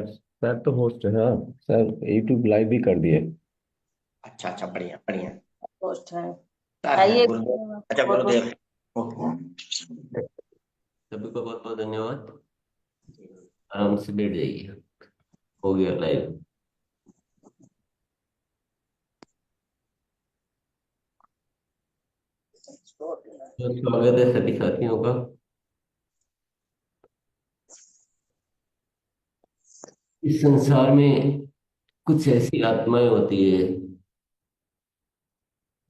Sir तो host है। हाँ सर, यूट्यूब लाइव भी कर दिए। अच्छा अच्छा, बढ़िया बढ़िया। पोस्ट है। सर है आइए, बोलो। अच्छा बहुत बहुत गुरुदेव। ओके। सभी को बहुत बहुत धन्यवाद। आराम से बैठ जाइए। हो गया लाइव। तो स्वागत है सभी साथियों का। इस संसार में कुछ ऐसी आत्माएं होती है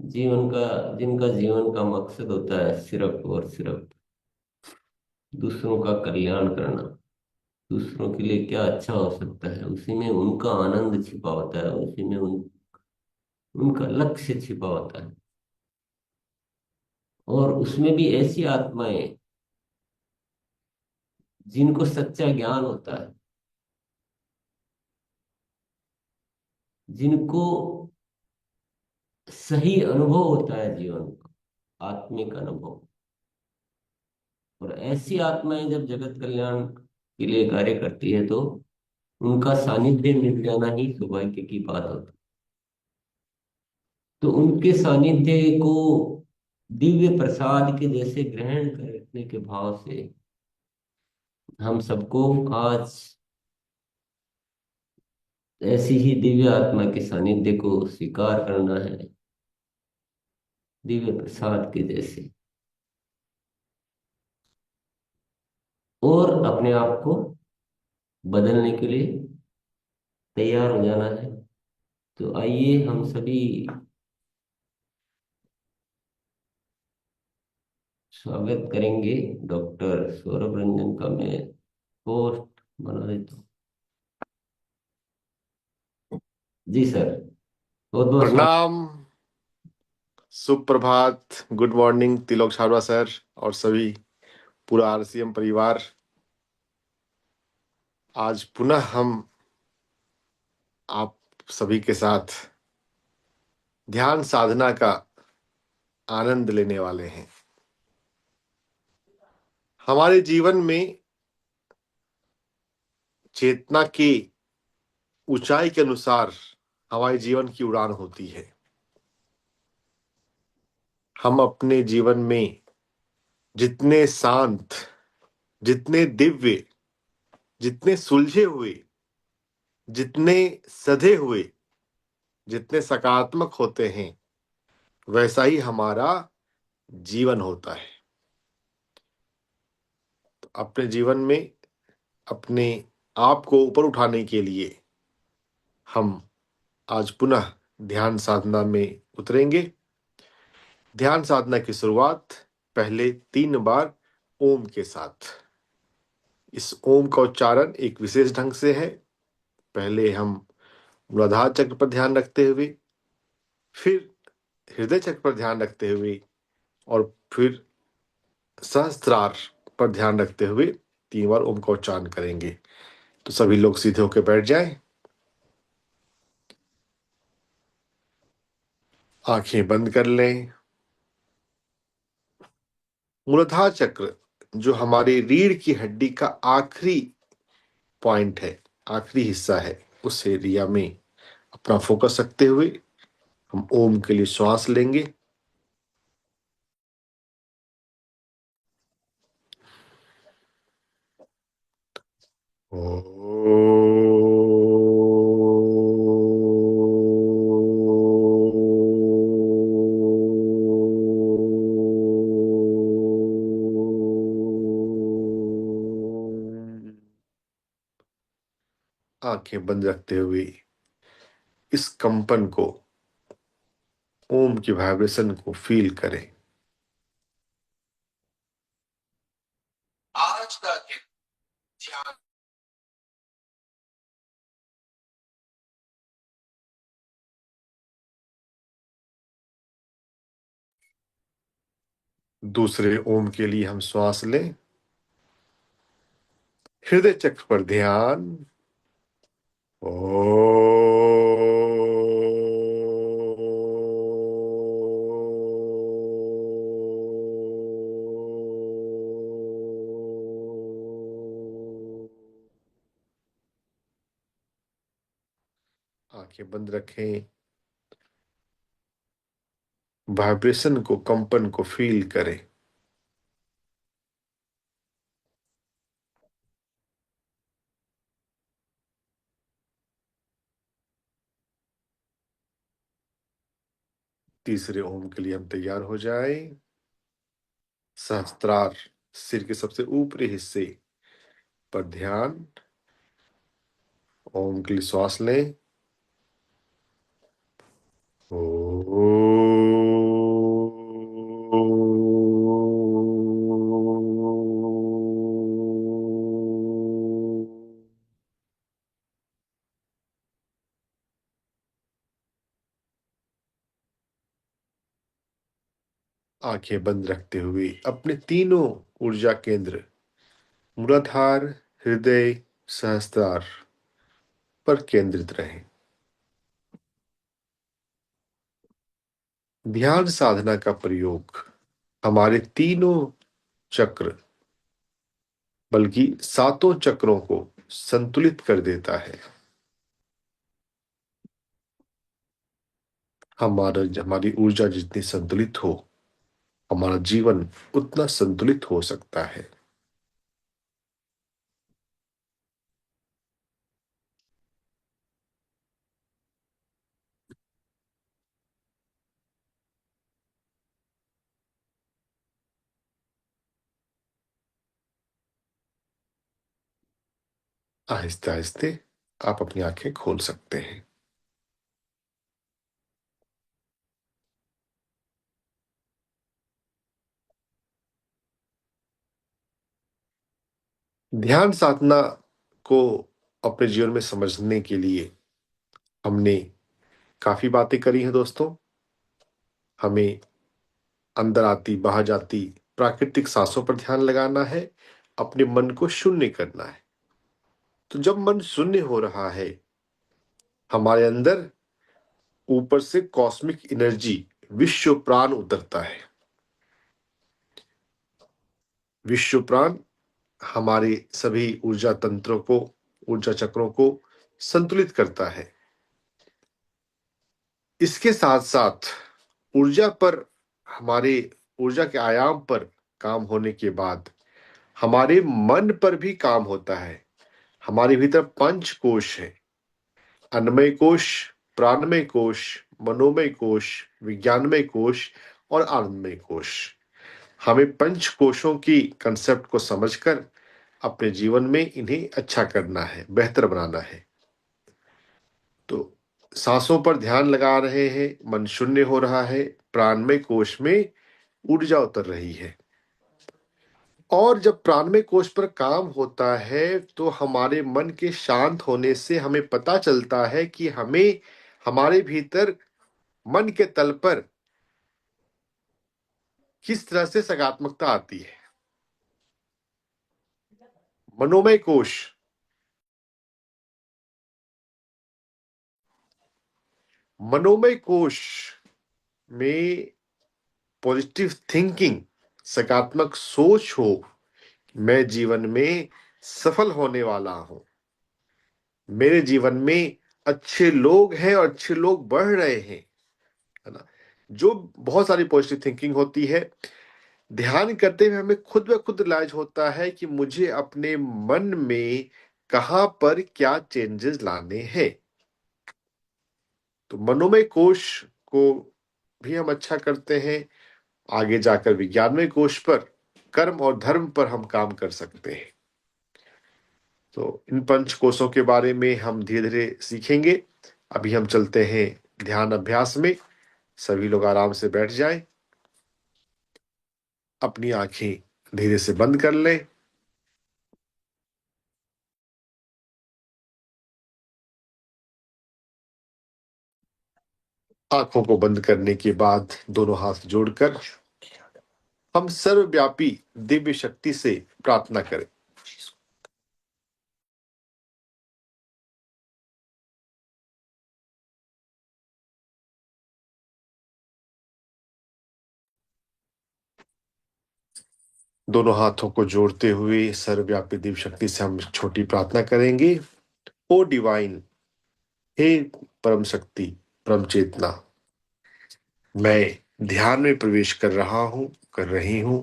जीवन का जिनका जीवन का मकसद होता है सिर्फ और सिर्फ दूसरों का कल्याण करना। दूसरों के लिए क्या अच्छा हो सकता है, उसी में उनका आनंद छिपा होता है, उसी में उनका लक्ष्य छिपा होता है। और उसमें भी ऐसी आत्माएं जिनको सच्चा ज्ञान होता है, जिनको सही अनुभव होता है जीवन का, आत्मिक अनुभव। और ऐसी आत्माएं जब जगत कल्याण के लिए कार्य करती है तो उनका सानिध्य मिल जाना ही सौभाग्य की बात होती है। तो उनके सानिध्य को दिव्य प्रसाद के जैसे ग्रहण करने के भाव से हम सबको आज ऐसी ही दिव्य आत्मा के सानिध्य को स्वीकार करना है, दिव्य प्रसाद के जैसे, और अपने आप को बदलने के लिए तैयार हो जाना है। तो आइए हम सभी स्वागत करेंगे। डॉक्टर सौरभ रंजन का मैं पोस्ट बना देता हूँ। जी सर, बहुत बहुत स्वागत। प्रणाम। सुप्रभात। Good morning Tilok Chhabra sir और सभी पूरा आरसीएम परिवार। आज पुनः हम आप सभी के साथ ध्यान साधना का आनंद लेने वाले हैं। हमारे जीवन में चेतना की ऊंचाई के अनुसार हमारे जीवन की उड़ान होती है। हम अपने जीवन में जितने शांत, जितने दिव्य, जितने सुलझे हुए, जितने सधे हुए, जितने सकारात्मक होते हैं, वैसा ही हमारा जीवन होता है। तो अपने जीवन में अपने आप को ऊपर उठाने के लिए हम आज पुनः ध्यान साधना में उतरेंगे। ध्यान साधना की शुरुआत पहले 3 बार ओम के साथ। इस ओम का उच्चारण एक विशेष ढंग से है। पहले हम मूलाधार चक्र पर ध्यान रखते हुए, फिर हृदय चक्र पर ध्यान रखते हुए, और फिर सहस्त्रार पर ध्यान रखते हुए 3 बार ओम का उच्चारण करेंगे। तो सभी लोग सीधे होकर बैठ जाएं, आंखें बंद कर लें। मूलाधार चक्र जो हमारी रीढ़ की हड्डी का आखिरी पॉइंट है, आखिरी हिस्सा है, उस एरिया में अपना फोकस रखते हुए हम ओम के लिए श्वास लेंगे। आंखें बंद रखते हुए इस कंपन को, ओम की वाइब्रेशन को फील करें। आज का दिन ध्यान दूसरे ओम के लिए हम श्वास लें। हृदय चक्र पर ध्यान। आंखें बंद रखें, वाइब्रेशन को, कंपन को फील करें। तीसरे ओम के लिए हम तैयार हो जाएं। सहस्त्रार, सिर के सबसे ऊपरी हिस्से पर ध्यान। ओम के लिए श्वास लें। आंखें बंद रखते हुए अपने तीनों ऊर्जा केंद्र मूलाधार, हृदय, सहस्त्रार पर केंद्रित रहें। ध्यान साधना का प्रयोग हमारे तीनों चक्र, बल्कि सातों चक्रों को संतुलित कर देता है। हमारी ऊर्जा जितनी संतुलित हो, हमारा जीवन उतना संतुलित हो सकता है। आहिस्ते आहिस्ते आप अपनी आंखें खोल सकते हैं। ध्यान साधना को अपने जीवन में समझने के लिए हमने काफी बातें करी हैं दोस्तों। हमें अंदर आती बाहर जाती प्राकृतिक सांसों पर ध्यान लगाना है, अपने मन को शून्य करना है। तो जब मन शून्य हो रहा है, हमारे अंदर ऊपर से कॉस्मिक एनर्जी, विश्व प्राण उतरता है। विश्व प्राण हमारे सभी ऊर्जा तंत्रों को, ऊर्जा चक्रों को संतुलित करता है। इसके साथ साथ ऊर्जा पर, हमारे ऊर्जा के आयाम पर काम होने के बाद हमारे मन पर भी काम होता है। हमारे भीतर पंच कोश है, अन्नमय कोश, प्राणमय कोश, मनोमय कोश, विज्ञानमय कोश और आनंदमय कोश। हमें पंच कोशों की कंसेप्ट को समझकर अपने जीवन में इन्हें अच्छा करना है, बेहतर बनाना है। तो सांसों पर ध्यान लगा रहे हैं, मन शून्य हो रहा है, प्राणमय कोश में ऊर्जा उतर रही है। और जब प्राणमय कोश पर काम होता है तो हमारे मन के शांत होने से हमें पता चलता है कि हमें हमारे भीतर मन के तल पर किस तरह से सकारात्मकता आती है। मनोमय कोश, मनोमय कोश में पॉजिटिव थिंकिंग, सकारात्मक सोच हो, मैं जीवन में सफल होने वाला हूं, मेरे जीवन में अच्छे लोग हैं और अच्छे लोग बढ़ रहे हैं, है ना। जो बहुत सारी पॉजिटिव थिंकिंग होती है, ध्यान करते हुए हमें खुद ब खुद रियलाइज होता है कि मुझे अपने मन में कहां पर क्या चेंजेस लाने हैं। तो मनोमय कोश को भी हम अच्छा करते हैं। आगे जाकर विज्ञानमय कोश पर, कर्म और धर्म पर हम काम कर सकते हैं। तो इन पंच कोशों के बारे में हम धीरे धीरे सीखेंगे। अभी हम चलते हैं ध्यान अभ्यास में। सभी लोग आराम से बैठ जाएं, अपनी आंखें धीरे से बंद कर लें। आंखों को बंद करने के बाद दोनों हाथ जोड़कर हम सर्वव्यापी दिव्य शक्ति से प्रार्थना करें। दोनों हाथों को जोड़ते हुए सर्वव्यापी दिव्य शक्ति से हम छोटी प्रार्थना करेंगे। ओ डिवाइन हे परम शक्ति, परम चेतना, मैं ध्यान में प्रवेश कर रहा हूं, कर रही हूं।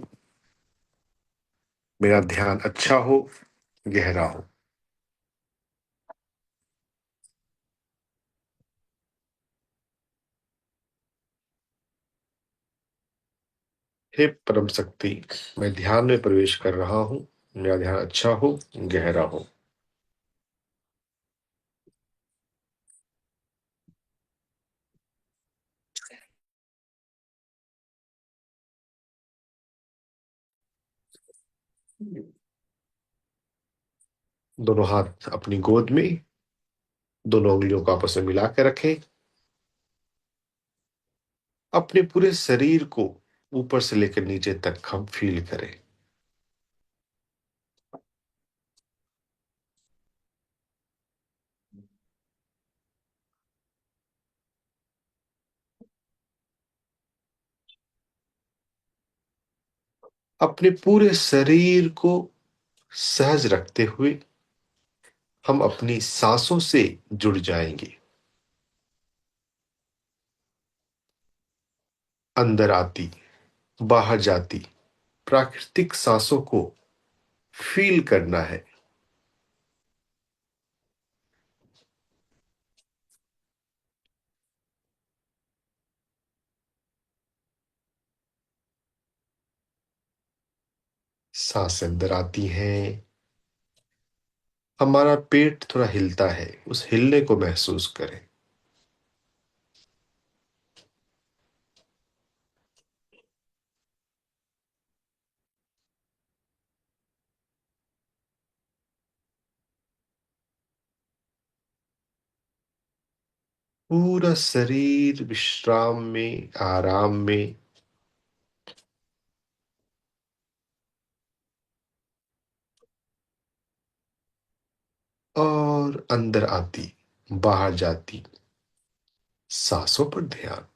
मेरा ध्यान अच्छा हो, गहरा हो। हे परम शक्ति, मैं ध्यान में प्रवेश कर रहा हूं। मेरा ध्यान अच्छा हो, गहरा हो। दोनों हाथ अपनी गोद में, दोनों उंगलियों को आपस में मिला के रखें। अपने पूरे शरीर को ऊपर से लेकर नीचे तक हम फील करें। अपने पूरे शरीर को सहज रखते हुए हम अपनी सांसों से जुड़ जाएंगे। अंदर आती, बाहर जाती प्राकृतिक सांसों को फील करना है। सांस अंदर आती हैं, हमारा पेट थोड़ा हिलता है, उस हिलने को महसूस करें। पूरा शरीर विश्राम में, आराम में। और अंदर आती, बाहर जाती सांसों पर ध्यान।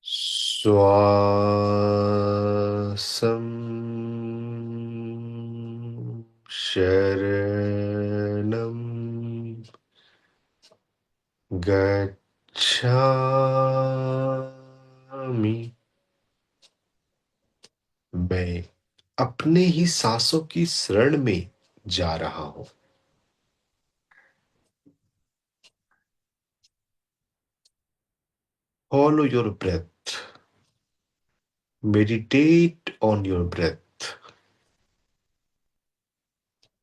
श्वासम शरणम गच्छामि। मैं अपने ही सांसों की शरण में जा रहा हूं। Follow your breath, meditate on your breath.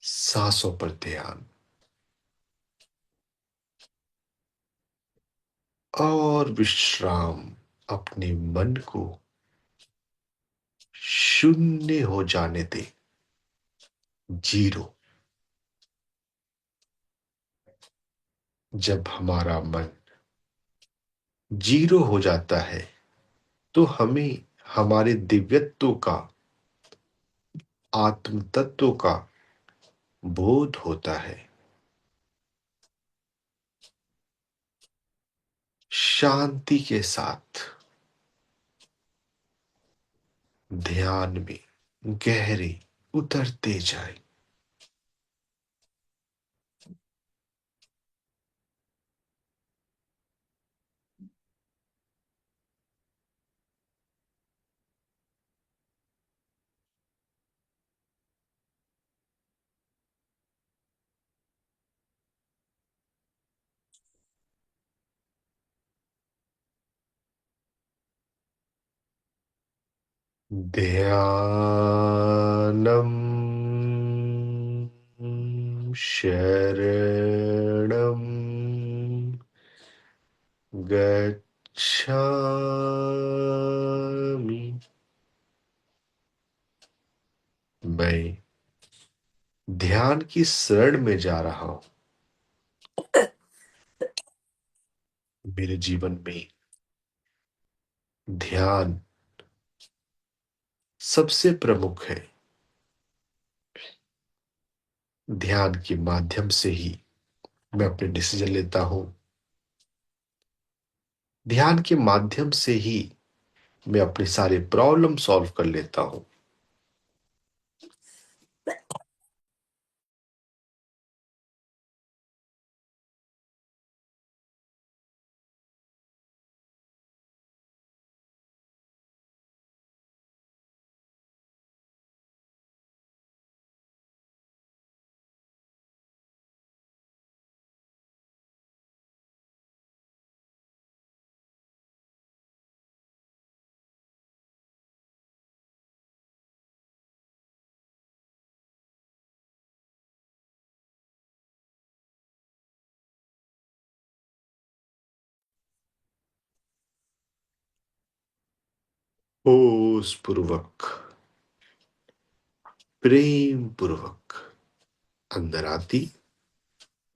सांसों पर ध्यान। और विश्राम। अपने मन को शून्य हो जाने दे, जीरो। जब हमारा मन जीरो हो जाता है तो हमें हमारे दिव्यत्व का, आत्म तत्व का बोध होता है। शांति के साथ ध्यान में गहरे उतरते जाए। ध्यानम शरणम गच्छामि। मैं ध्यान की शरण में जा रहा हूं। मेरे जीवन में ध्यान सबसे प्रमुख है। ध्यान के माध्यम से ही मैं अपने डिसीजन लेता हूं। ध्यान के माध्यम से ही मैं अपने सारे प्रॉब्लम सॉल्व कर लेता हूं। होश पूर्वक, प्रेम पूर्वक अंदर आती,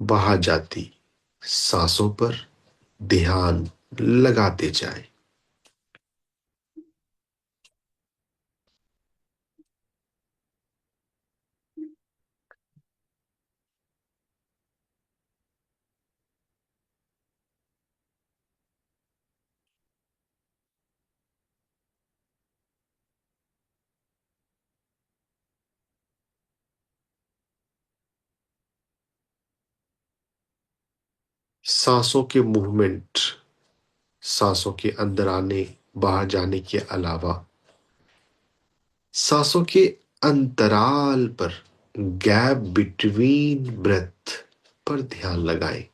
बाहर जाती सांसों पर ध्यान लगाते जाए। सांसों के मूवमेंट, सांसों के अंदर आने बाहर जाने के अलावा सांसों के अंतराल पर, गैप बिटवीन ब्रेथ पर ध्यान लगाएं।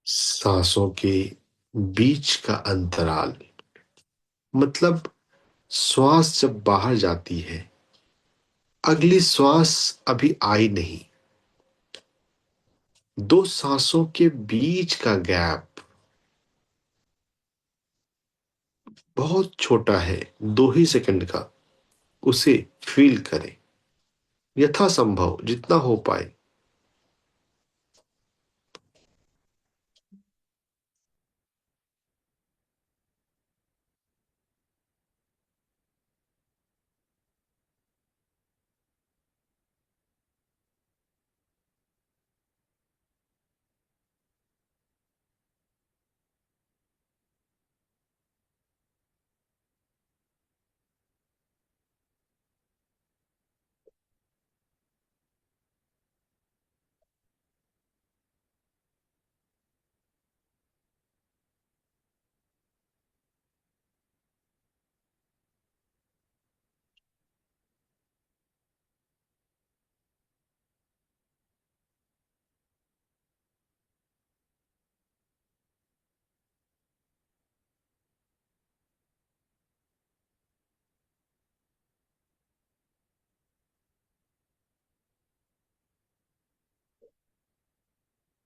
सांसों के बीच का अंतराल मतलब श्वास जब बाहर जाती है, अगली श्वास अभी आई नहीं, दो सांसों के बीच का गैप बहुत छोटा है, 2 ही सेकंड का। उसे फील करें, यथासंभव जितना हो पाए।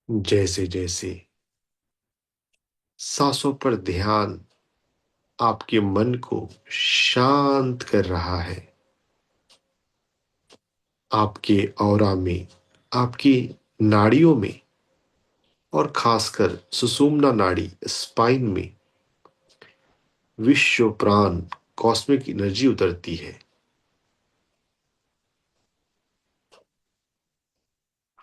जैसे जैसे सांसों पर ध्यान आपके मन को शांत कर रहा है। आपके ऑरा में, आपकी नाड़ियों में, और खासकर सुषुम्ना नाड़ी स्पाइन में विश्व प्राण कॉस्मिक एनर्जी उतरती है।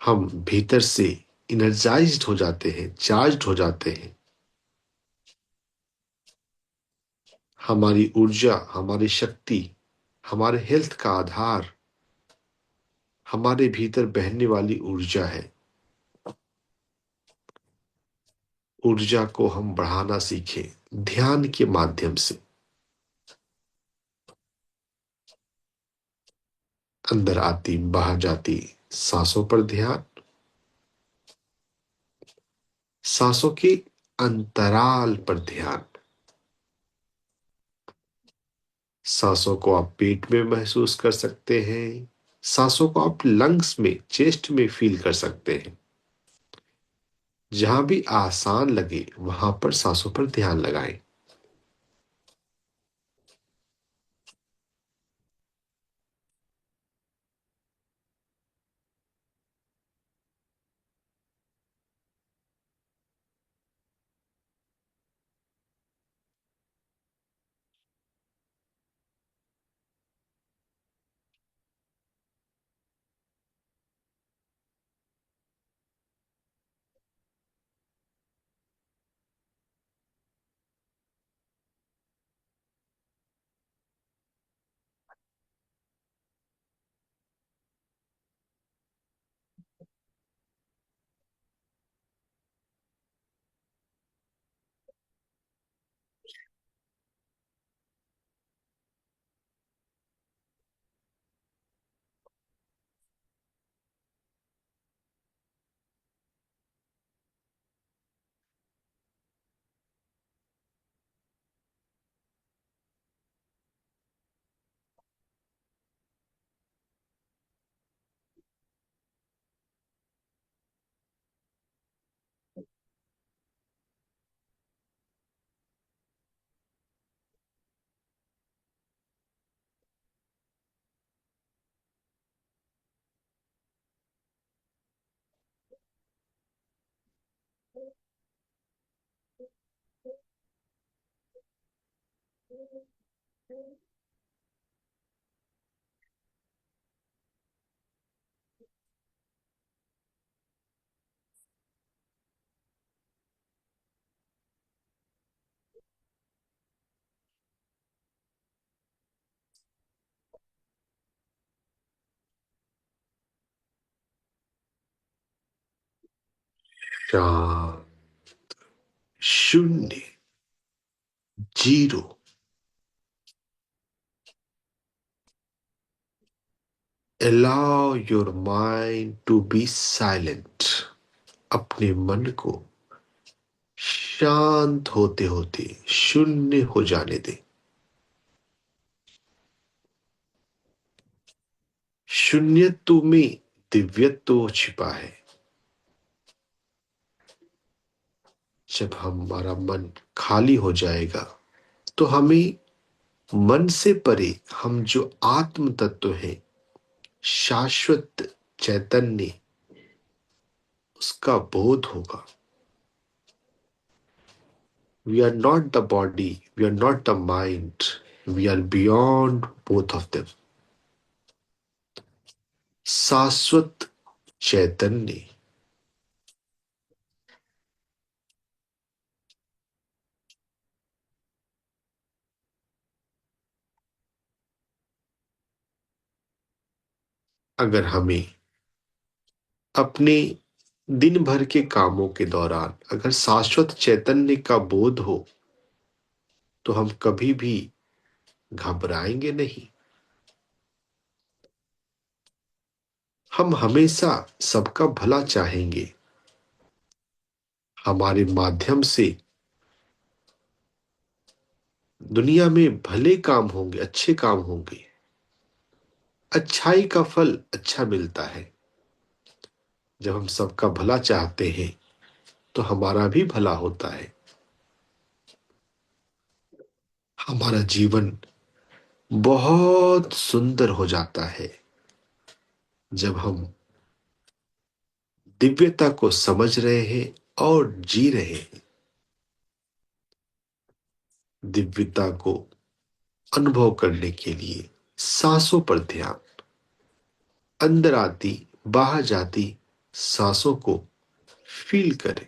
हम भीतर से इनर्जाइज्ड हो जाते हैं, चार्ज्ड हो जाते हैं। हमारी ऊर्जा, हमारी शक्ति, हमारे हेल्थ का आधार हमारे भीतर बहने वाली ऊर्जा है। ऊर्जा को हम बढ़ाना सीखें ध्यान के माध्यम से। अंदर आती बाहर जाती सांसों पर ध्यान, सांसों के अंतराल पर ध्यान। सांसों को आप पेट में महसूस कर सकते हैं, सांसों को आप लंग्स में, चेस्ट में फील कर सकते हैं। जहां भी आसान लगे वहां पर सांसों पर ध्यान लगाएं। शांत, शून्य, zero. Allow your mind to be silent. अपने मन को शांत होते होते शून्य हो जाने दे। शून्यत्व में दिव्यत्व छिपा है। जब हमारा मन खाली हो जाएगा तो हमें मन से परे हम जो आत्म तत्व है, शाश्वत चैतन्य, उसका बोध होगा। We are not the body, we are not the mind, we are beyond both of them. शाश्वत चैतन्य। अगर हमें अपने दिन भर के कामों के दौरान अगर शाश्वत चैतन्य का बोध हो तो हम कभी भी घबराएंगे नहीं। हम हमेशा सबका भला चाहेंगे। हमारे माध्यम से दुनिया में भले काम होंगे, अच्छे काम होंगे। अच्छाई का फल अच्छा मिलता है। जब हम सबका भला चाहते हैं तो हमारा भी भला होता है। हमारा जीवन बहुत सुंदर हो जाता है जब हम दिव्यता को समझ रहे हैं और जी रहे हैं। दिव्यता को अनुभव करने के लिए सांसों पर ध्यान, अंदर आती बाहर जाती सांसों को फील करें।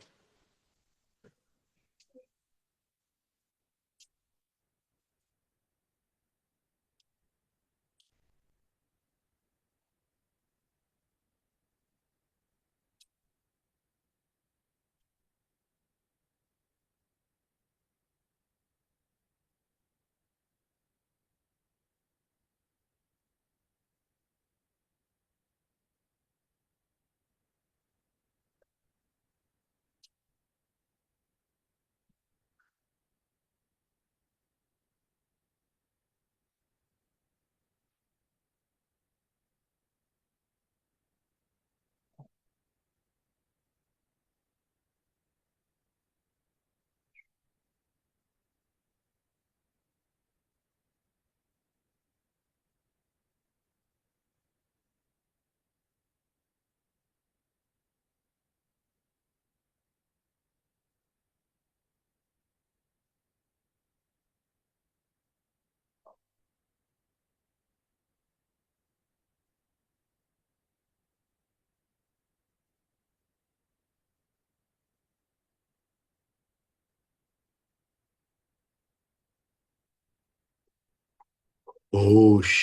होश,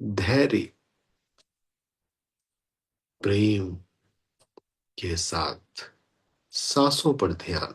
धैर्य, प्रेम के साथ सांसों पर ध्यान।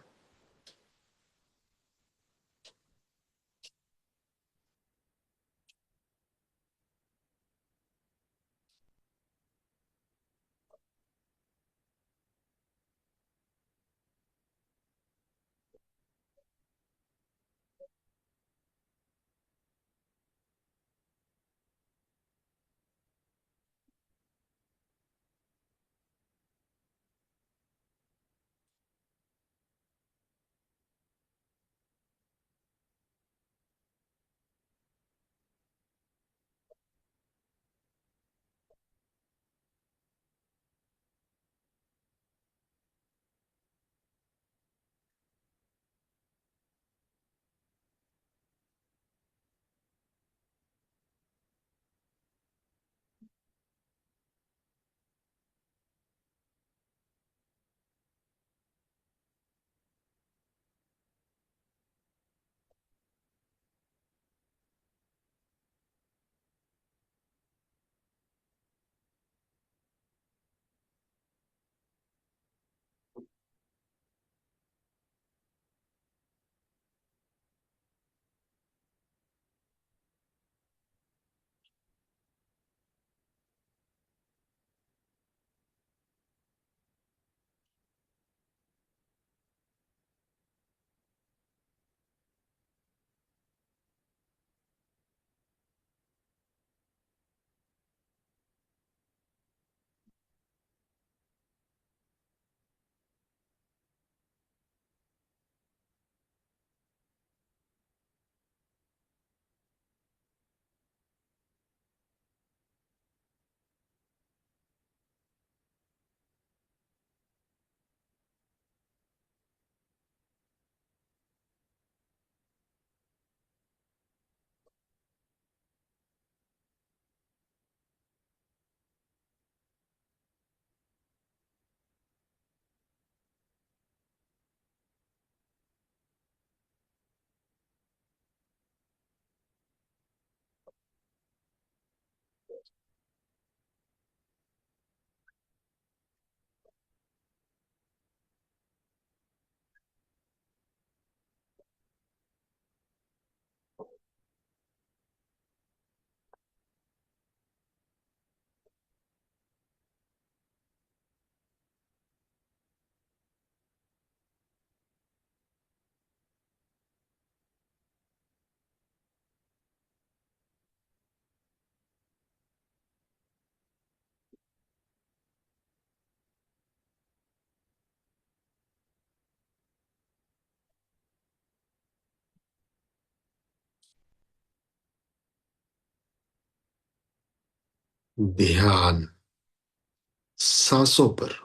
ध्यान सांसों पर।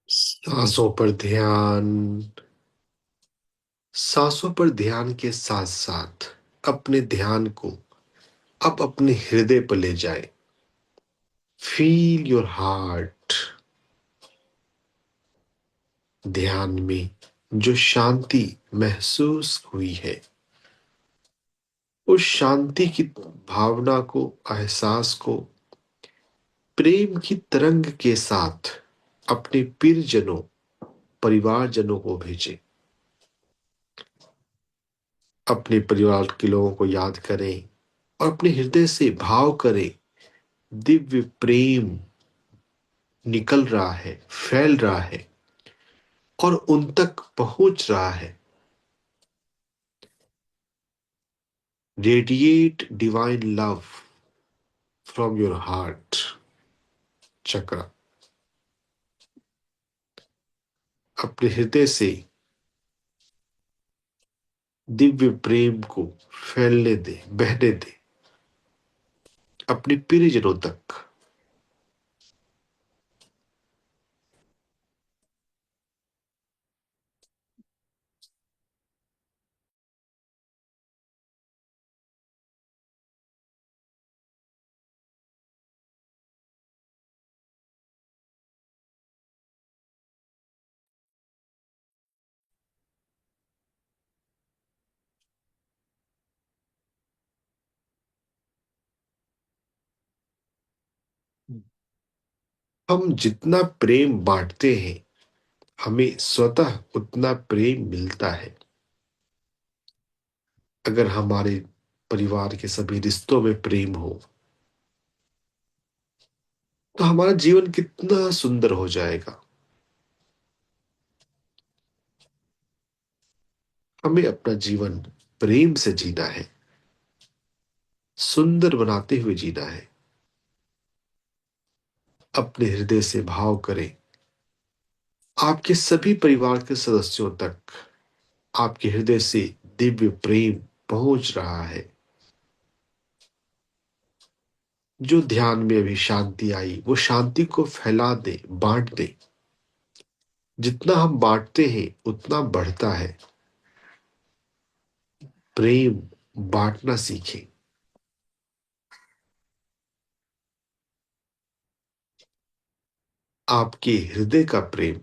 सांसों पर ध्यान। सांसों पर ध्यान के साथ साथ अपने ध्यान को अब अपने हृदय पर ले जाएं। Feel your heart. ध्यान में जो शांति महसूस हुई है, उस शांति की भावना को, एहसास को प्रेम की तरंग के साथ अपने प्रियजनों, परिवारजनों को भेजें। अपने परिवार के लोगों को याद करें और अपने हृदय से भाव करें। दिव्य प्रेम निकल रहा है, फैल रहा है और उन तक पहुंच रहा है। Radiate divine love from your heart चक्र। अपने हृदय से दिव्य प्रेम को फैलने दे, बहने दे अपने प्रियजनों तक। हम जितना प्रेम बांटते हैं, हमें स्वतः उतना प्रेम मिलता है। अगर हमारे परिवार के सभी रिश्तों में प्रेम हो तो हमारा जीवन कितना सुंदर हो जाएगा। हमें अपना जीवन प्रेम से जीना है, सुंदर बनाते हुए जीना है। अपने हृदय से भाव करें, आपके सभी परिवार के सदस्यों तक आपके हृदय से दिव्य प्रेम पहुंच रहा है। जो ध्यान में अभी शांति आई, वो शांति को फैला दे, बांट दे। जितना हम बांटते हैं उतना बढ़ता है। प्रेम बांटना सीखें। आपके हृदय का प्रेम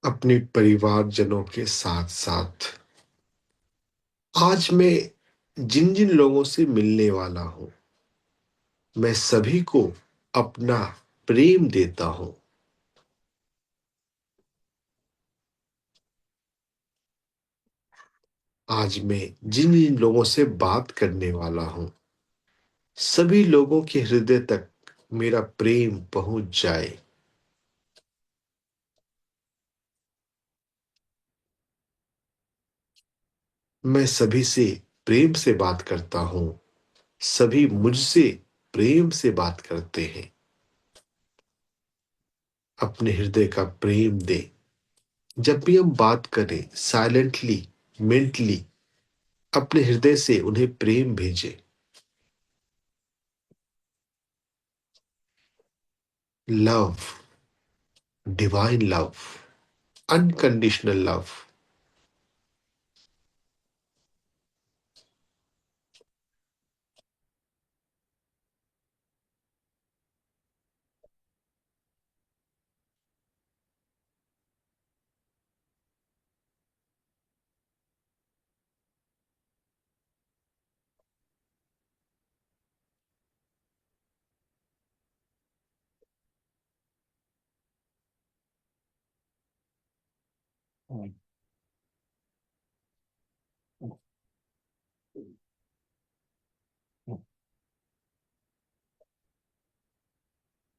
अपने परिवारजनों के साथ साथ आज मैं जिन जिन लोगों से मिलने वाला हूं, मैं सभी को अपना प्रेम देता हूं। आज मैं जिन जिन लोगों से बात करने वाला हूं, सभी लोगों के हृदय तक मेरा प्रेम पहुंच जाए। मैं सभी से प्रेम से बात करता हूं, सभी मुझसे प्रेम से बात करते हैं। अपने हृदय का प्रेम दें। जब भी हम बात करें, साइलेंटली, मेंटली अपने हृदय से उन्हें प्रेम भेजें। Love, divine love, unconditional love.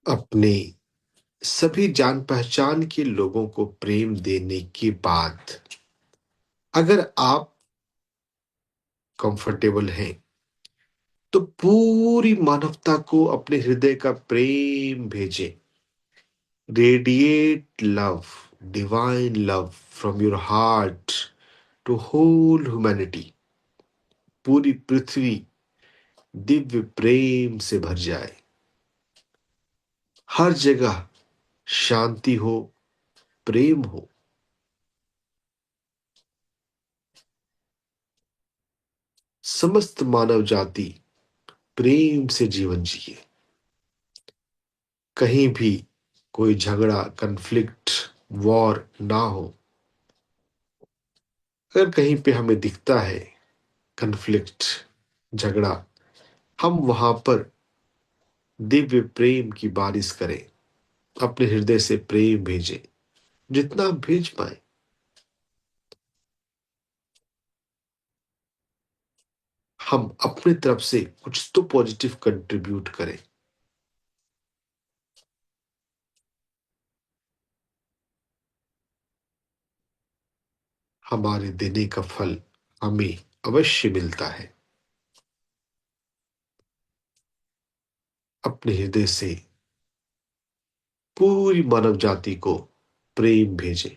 अपने सभी जान पहचान के लोगों को प्रेम देने के बाद अगर आप कंफर्टेबल हैं तो पूरी मानवता को अपने हृदय का प्रेम भेजें। Radiate love, divine love from your heart to whole humanity. पूरी पृथ्वी दिव्य प्रेम से भर जाए। हर जगह शांति हो, प्रेम हो। समस्त मानव जाति प्रेम से जीवन जिए। कहीं भी कोई झगड़ा, कन्फ्लिक्ट, वॉर ना हो। अगर कहीं पे हमें दिखता है कन्फ्लिक्ट, झगड़ा, हम वहां पर दिव्य प्रेम की बारिश करें। अपने हृदय से प्रेम भेजें, जितना हम भेज पाए। हम अपने तरफ से कुछ तो पॉजिटिव कंट्रीब्यूट करें। हमारे देने का फल हमें अवश्य मिलता है। अपने हृदय से पूरी मानव जाति को प्रेम भेजें।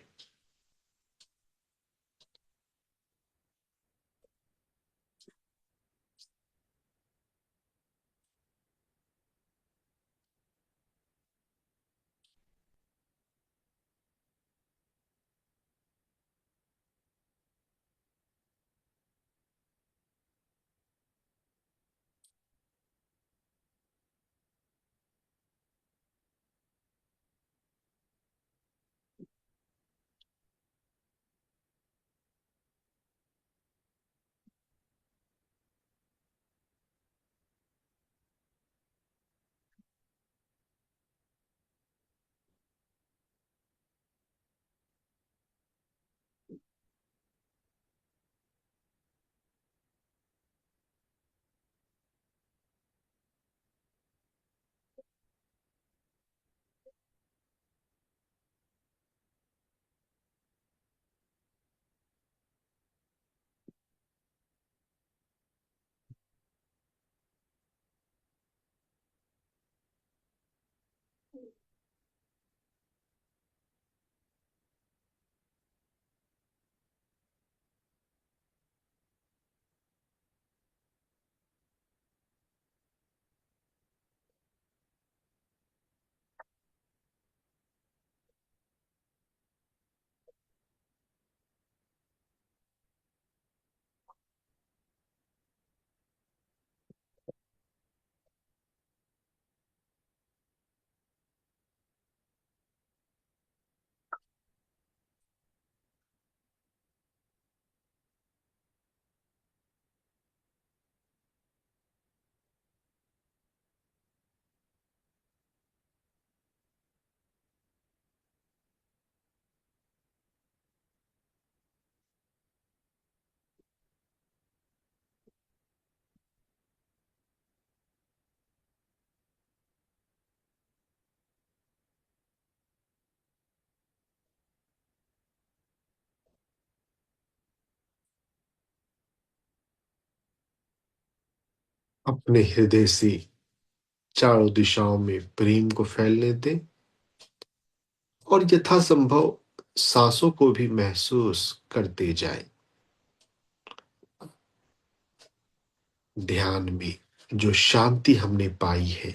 अपने हृदय से चारों दिशाओं में प्रेम को फैलने दें और यथासंभव सांसों को भी महसूस करते जाएं। ध्यान में जो शांति हमने पाई है,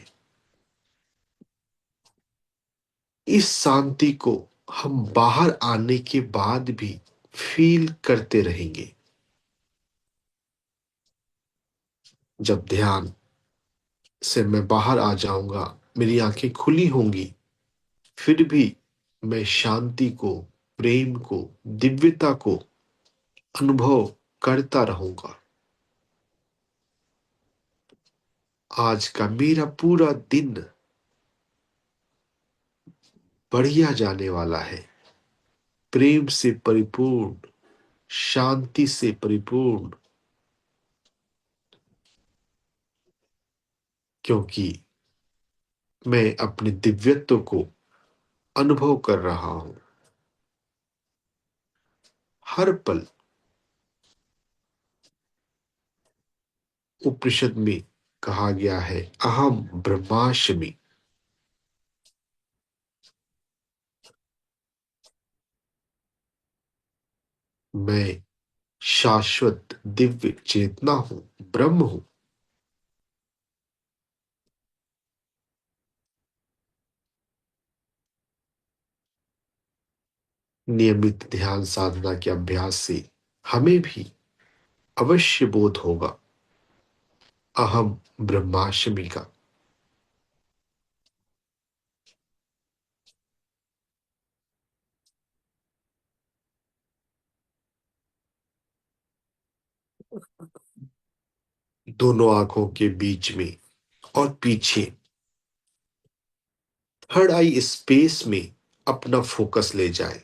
इस शांति को हम बाहर आने के बाद भी फील करते रहेंगे। जब ध्यान से मैं बाहर आ जाऊंगा, मेरी आंखें खुली होंगी, फिर भी मैं शांति को, प्रेम को, दिव्यता को अनुभव करता रहूंगा। आज का मेरा पूरा दिन बढ़िया जाने वाला है, प्रेम से परिपूर्ण, शांति से परिपूर्ण, क्योंकि मैं अपने दिव्यत्व को अनुभव कर रहा हूं। हर पल उपनिषद में कहा गया है, अहम ब्रह्मास्मि। मैं शाश्वत दिव्य चेतना हूं, ब्रह्म हूं। नियमित ध्यान साधना के अभ्यास से हमें भी अवश्य बोध होगा अहम ब्रह्मास्मि का। दोनों आंखों के बीच में और पीछे थर्ड आई स्पेस में अपना फोकस ले जाएं।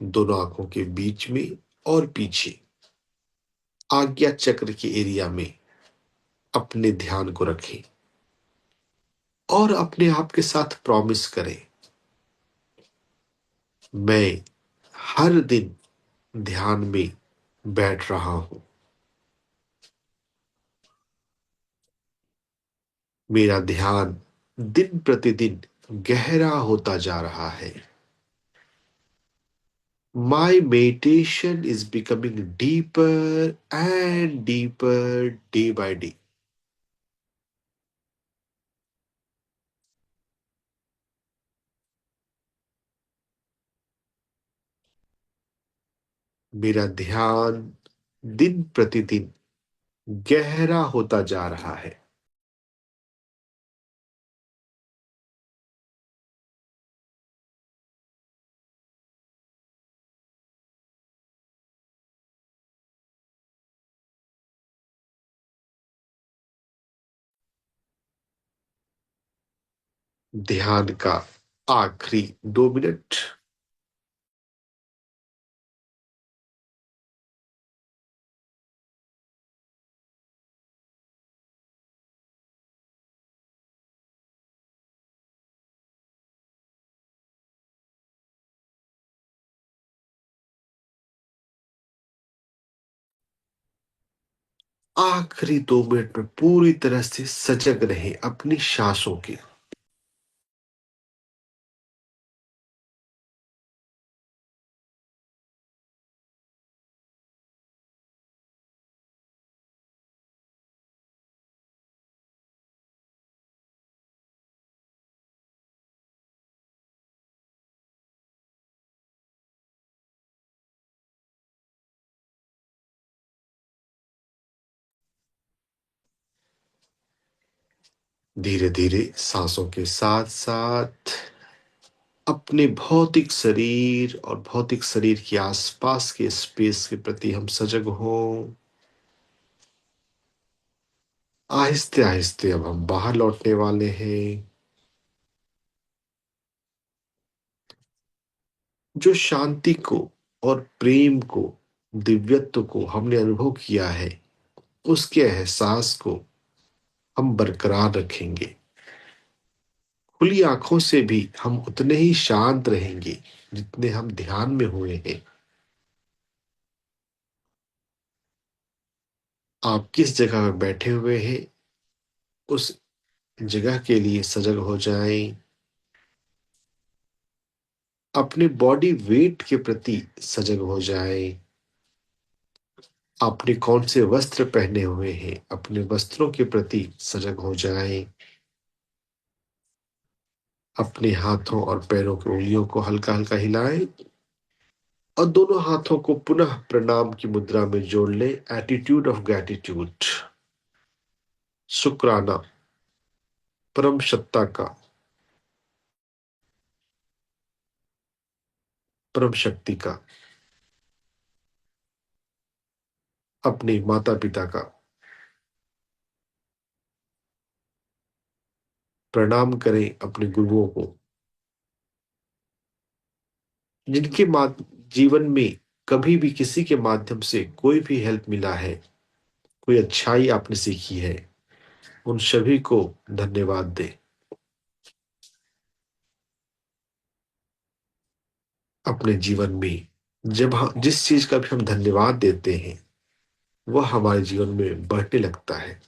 दोनों आंखों के बीच में और पीछे आज्ञा चक्र के एरिया में अपने ध्यान को रखें और अपने आप के साथ प्रॉमिस करें, मैं हर दिन ध्यान में बैठ रहा हूं। मेरा ध्यान दिन प्रतिदिन गहरा होता जा रहा है। My meditation is becoming deeper and deeper day by day. मेरा ध्यान दिन प्रतिदिन गहरा होता जा रहा है। ध्यान का आखिरी 2 मिनट। आखिरी 2 मिनट में पूरी तरह से सजग रहे अपनी सांसों के। धीरे धीरे सांसों के साथ साथ अपने भौतिक शरीर और भौतिक शरीर के आसपास के स्पेस के प्रति हम सजग हों। आहिस्ते आहिस्ते अब हम बाहर लौटने वाले हैं। जो शांति को और प्रेम को, दिव्यत्व को हमने अनुभव किया है, उसके एहसास को हम बरकरार रखेंगे। खुली आंखों से भी हम उतने ही शांत रहेंगे जितने हम ध्यान में हुए हैं। आप किस जगह पर बैठे हुए हैं उस जगह के लिए सजग हो जाएं। अपने बॉडी वेट के प्रति सजग हो जाएं। आपने कौन से वस्त्र पहने हुए हैं अपने वस्त्रों के प्रति सजग हो जाएं। अपने हाथों और पैरों की उंगलियों को हल्का हल्का हिलाएं और दोनों हाथों को पुनः प्रणाम की मुद्रा में जोड़ लें। एटीट्यूड ऑफ ग्रैटिट्यूड, शुक्राना परम सत्ता का, परम शक्ति का, अपने माता पिता का प्रणाम करें। अपने गुरुओं को जिनके जीवन में कभी भी किसी के माध्यम से कोई भी हेल्प मिला है, कोई अच्छाई आपने सीखी है, उन सभी को धन्यवाद दें। अपने जीवन में जब हम जिस चीज का भी हम धन्यवाद देते हैं वह हमारे जीवन में बढ़ने लगता है।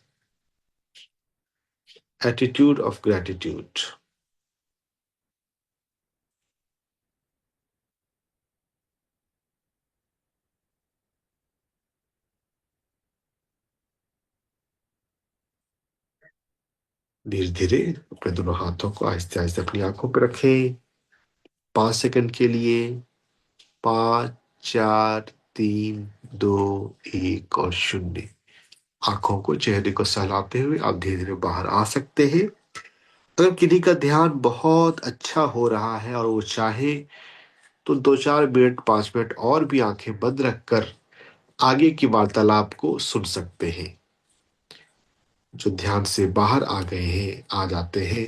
Attitude of gratitude. धीरे धीरे अपने दोनों हाथों को आहिस्ते आहिस्ते अपनी आंखों पर रखें 5 सेकंड के लिए। 5, 4, 3, 2, 1 और 0। आंखों को चेहरे को सहलाते हुए आप धीरे धीरे बाहर आ सकते हैं। अगर किसी का ध्यान बहुत अच्छा हो रहा है और वो चाहे तो 2-4 मिनट 5 मिनट और भी आंखें बंद रखकर आगे की वार्तालाप को सुन सकते हैं। जो ध्यान से बाहर आ गए हैं आ जाते हैं।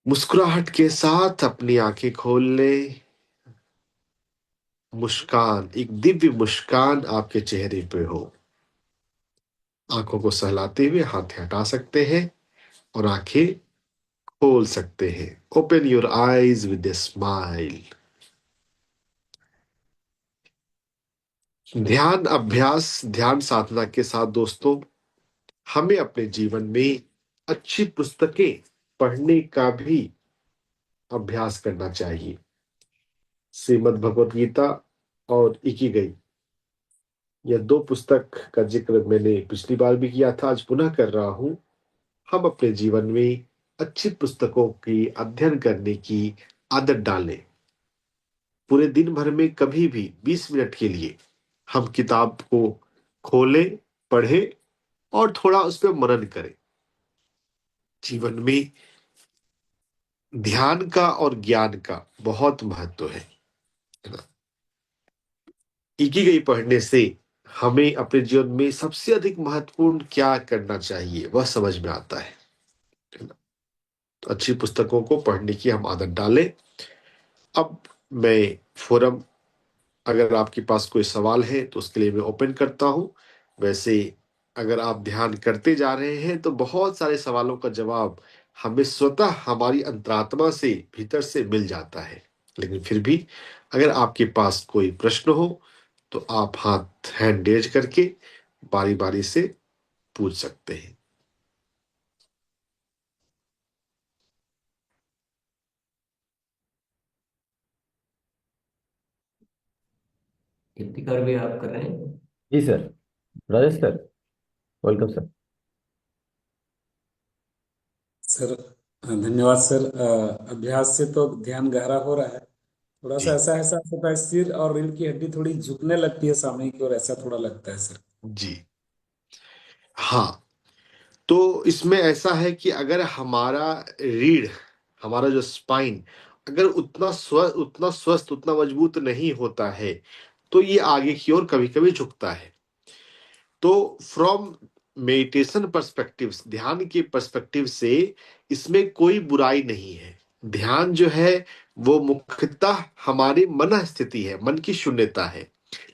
मुस्कुराहट के साथ अपनी आंखें खोल ले। मुस्कान, एक दिव्य मुस्कान आपके चेहरे पे हो। आंखों को सहलाते हुए हाथ हटा सकते हैं और आंखें खोल सकते हैं। Open your eyes with a smile. ध्यान अभ्यास, ध्यान साधना के साथ दोस्तों हमें अपने जीवन में अच्छी पुस्तकें पढ़ने का भी अभ्यास करना चाहिए। श्रीमद् भगवत गीता और इकिगाई, यह 2 पुस्तक का जिक्र मैंने पिछली बार भी किया था, आज पुनः कर रहा हूं। हम अपने जीवन में अच्छी पुस्तकों की अध्ययन करने की आदत डालें। पूरे दिन भर में कभी भी 20 मिनट के लिए हम किताब को खोलें, पढ़ें और थोड़ा उस पर मनन करें। जीवन में ध्यान का और ज्ञान का बहुत महत्व है ना। इकिगाई पढ़ने से हमें अपने जीवन में सबसे अधिक महत्वपूर्ण क्या करना चाहिए वह समझ में आता है ना। तो अच्छी पुस्तकों को पढ़ने की हम आदत डालें। अब मैं फोरम, अगर आपके पास कोई सवाल है तो उसके लिए मैं ओपन करता हूं। वैसे अगर आप ध्यान करते जा रहे हैं तो बहुत सारे सवालों का जवाब हमें स्वतः हमारी अंतरात्मा से भीतर से मिल जाता है। लेकिन फिर भी अगर आपके पास कोई प्रश्न हो तो आप हाथ हैंड रेज करके बारी बारी से पूछ सकते हैं। इफ्तिकार भी आप कर रहे हैं? जी sir. Rajesh sir, welcome sir. Sir धन्यवाद सर। अभ्यास से तो ध्यान गहरा हो रहा है। थोड़ा सा जी ऐसा एहसास होता है, सिर और रीढ़ की हड्डी थोड़ी झुकने लगती है सामने की ओर, ऐसा थोड़ा लगता है सर। जी हाँ। तो इसमें ऐसा है कि अगर हमारा रीढ़, हमारा जो स्पाइन अगर उतना स्वस्थ उतना मजबूत नहीं होता है तो ये आगे की ओर कभी कभी झुकता है। तो फ्रॉम मेडिटेशन पर्सपेक्टिव, ध्यान के पर्सपेक्टिव से इसमें कोई बुराई नहीं है। ध्यान जो है वो मुख्यतः हमारी मन स्थिति है, मन की शून्यता है।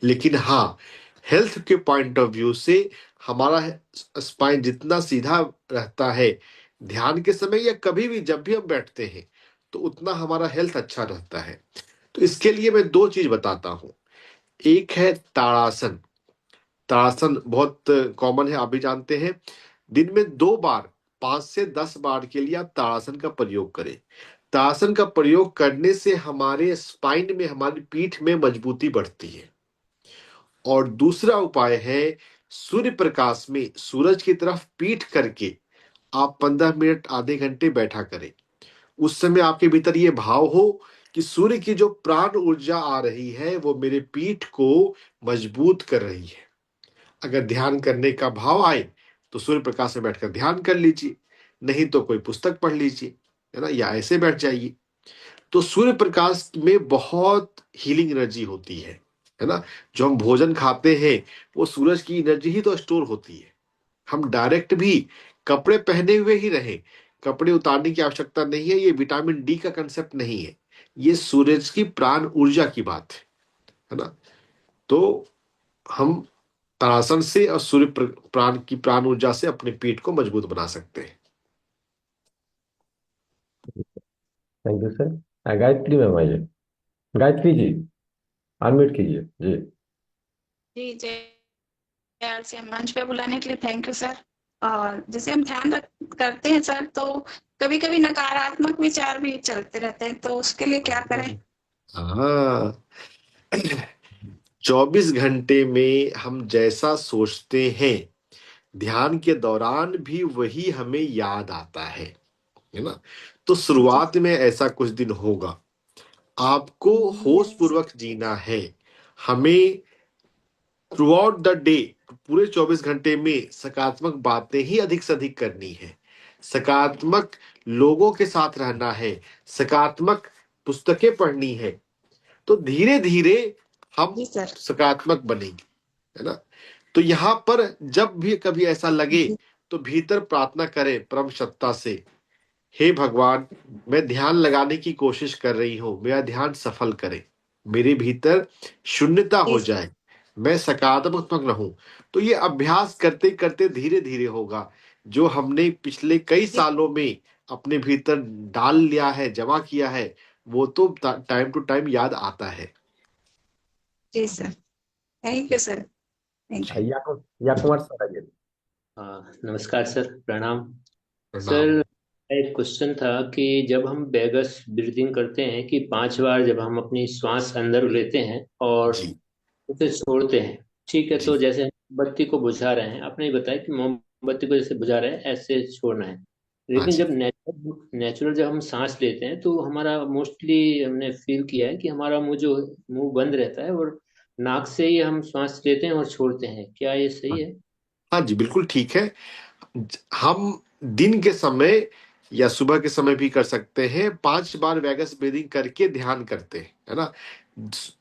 लेकिन हाँ, हेल्थ के पॉइंट ऑफ व्यू से हमारा स्पाइन जितना सीधा रहता है ध्यान के समय या कभी भी जब भी हम बैठते हैं तो उतना हमारा हेल्थ अच्छा रहता है। तो इसके लिए मैं 2 चीज बताता हूं। एक है ताड़ासन। ताड़ासन बहुत कॉमन है, आप भी जानते हैं। दिन में 2 बार, 5 से 10 बार के लिए आप ताड़ासन का प्रयोग करें। ताड़ासन का प्रयोग करने से हमारे स्पाइन में, हमारी पीठ में मजबूती बढ़ती है। और दूसरा उपाय है, सूर्य प्रकाश में सूरज की तरफ पीठ करके आप 15 मिनट, आधे घंटे बैठा करें। उस समय आपके भीतर ये भाव हो कि सूर्य की जो प्राण ऊर्जा आ रही है वो मेरे पीठ को मजबूत कर रही है। अगर ध्यान करने का भाव आए तो सूर्य प्रकाश में बैठकर ध्यान कर लीजिए, नहीं तो कोई पुस्तक पढ़ लीजिए, है ना, या ऐसे बैठ जाइए। तो सूर्य प्रकाश में बहुत हीलिंग एनर्जी होती है ना। जो हम भोजन खाते हैं वो सूरज की एनर्जी ही तो स्टोर होती है। हम डायरेक्ट भी कपड़े पहने हुए ही रहे, कपड़े उतारने की आवश्यकता नहीं है। ये विटामिन डी का कंसेप्ट नहीं है, ये सूरज की प्राण ऊर्जा की बात है ना। तो हम ताड़ासन से और सूर्य प्राण की प्राण ऊर्जा से अपने पीठ को मजबूत बना सकते हैं। Thank you sir. Gayatri ma'am आइए। गायत्री जी, अनम्यूट कीजिए जी। जी जय से मंच पे बुलाने के लिए थैंक यू सर। और जैसे हम करते हैं सर, तो कभी कभी नकारात्मक विचार भी चलते रहते हैं, तो उसके लिए क्या करें? हाँ, 24 घंटे में हम जैसा सोचते हैं, ध्यान के दौरान भी वही हमें याद आता है ना। तो शुरुआत में ऐसा कुछ दिन होगा, आपको होश पूर्वक जीना है। हमें थ्रू आउट द डे, पूरे 24 घंटे में सकारात्मक बातें ही अधिक से अधिक करनी है, सकारात्मक लोगों के साथ रहना है, सकारात्मक पुस्तकें पढ़नी है। तो धीरे धीरे हम जी सर। सकारात्मक बनेंगे, है ना। तो यहाँ पर जब भी कभी ऐसा लगे तो भीतर प्रार्थना करें परम सत्ता से, हे भगवान, मैं ध्यान लगाने की कोशिश कर रही हूं, मेरा ध्यान सफल करे, मेरे भीतर शून्यता हो जाए, मैं सकारात्मक रहूं। तो ये अभ्यास करते करते धीरे धीरे होगा। जो हमने पिछले कई सालों में अपने भीतर डाल लिया है, जमा किया है, वो तो टाइम टू टाइम याद आता है। जी sir, thank you sir, thank you. या कुमार सर आइए। नमस्कार सर, प्रणाम। प्रणाम। सर, एक क्वेश्चन था कि जब हम वेगस ब्रीदिंग करते हैं कि 5 बार जब हम अपनी श्वास अंदर लेते हैं और जी उसे छोड़ते हैं, ठीक है, तो जी जैसे हम मोमबत्ती को बुझा रहे हैं, आपने बताया कि मोमबत्ती को जैसे बुझा रहे हैं ऐसे छोड़ना है। हाँ लेकिन जी। जब नेचुरल जब हम सांस लेते हैं तो हमारा मोस्टली हमने फील किया है कि हमारा मुंह बंद रहता है और नाक से ही हम सांस लेते हैं और छोड़ते हैं। क्या ये सही है? हाँ जी, बिल्कुल ठीक है। हम दिन के समय या सुबह के समय भी कर सकते हैं, 5 बार वैगस ब्रीदिंग करके ध्यान करते हैं, है ना।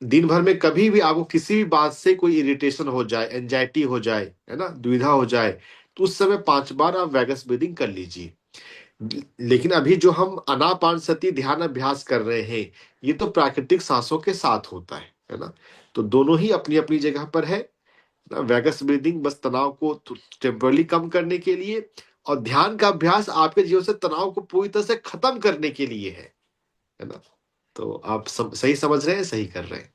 दिन भर में कभी भी आपको किसी भी बात से कोई इरिटेशन हो जाए, एंजाइटी हो जाए, है ना, दुविधा हो जाए, तो उस समय 5 बार आप वैगस ब्रीदिंग कर लीजिए। लेकिन अभी जो हम आनापानसति ध्यान अभ्यास कर रहे हैं, ये तो प्राकृतिक सांसों के साथ होता है ना। तो दोनों ही अपनी अपनी जगह पर है। वैगस ब्रीदिंग बस तनाव को टेम्परली कम करने के लिए, और ध्यान का अभ्यास आपके जीवन से तनाव को पूरी तरह से खत्म करने के लिए है ना। तो आप सही समझ रहे हैं, सही कर रहे हैं।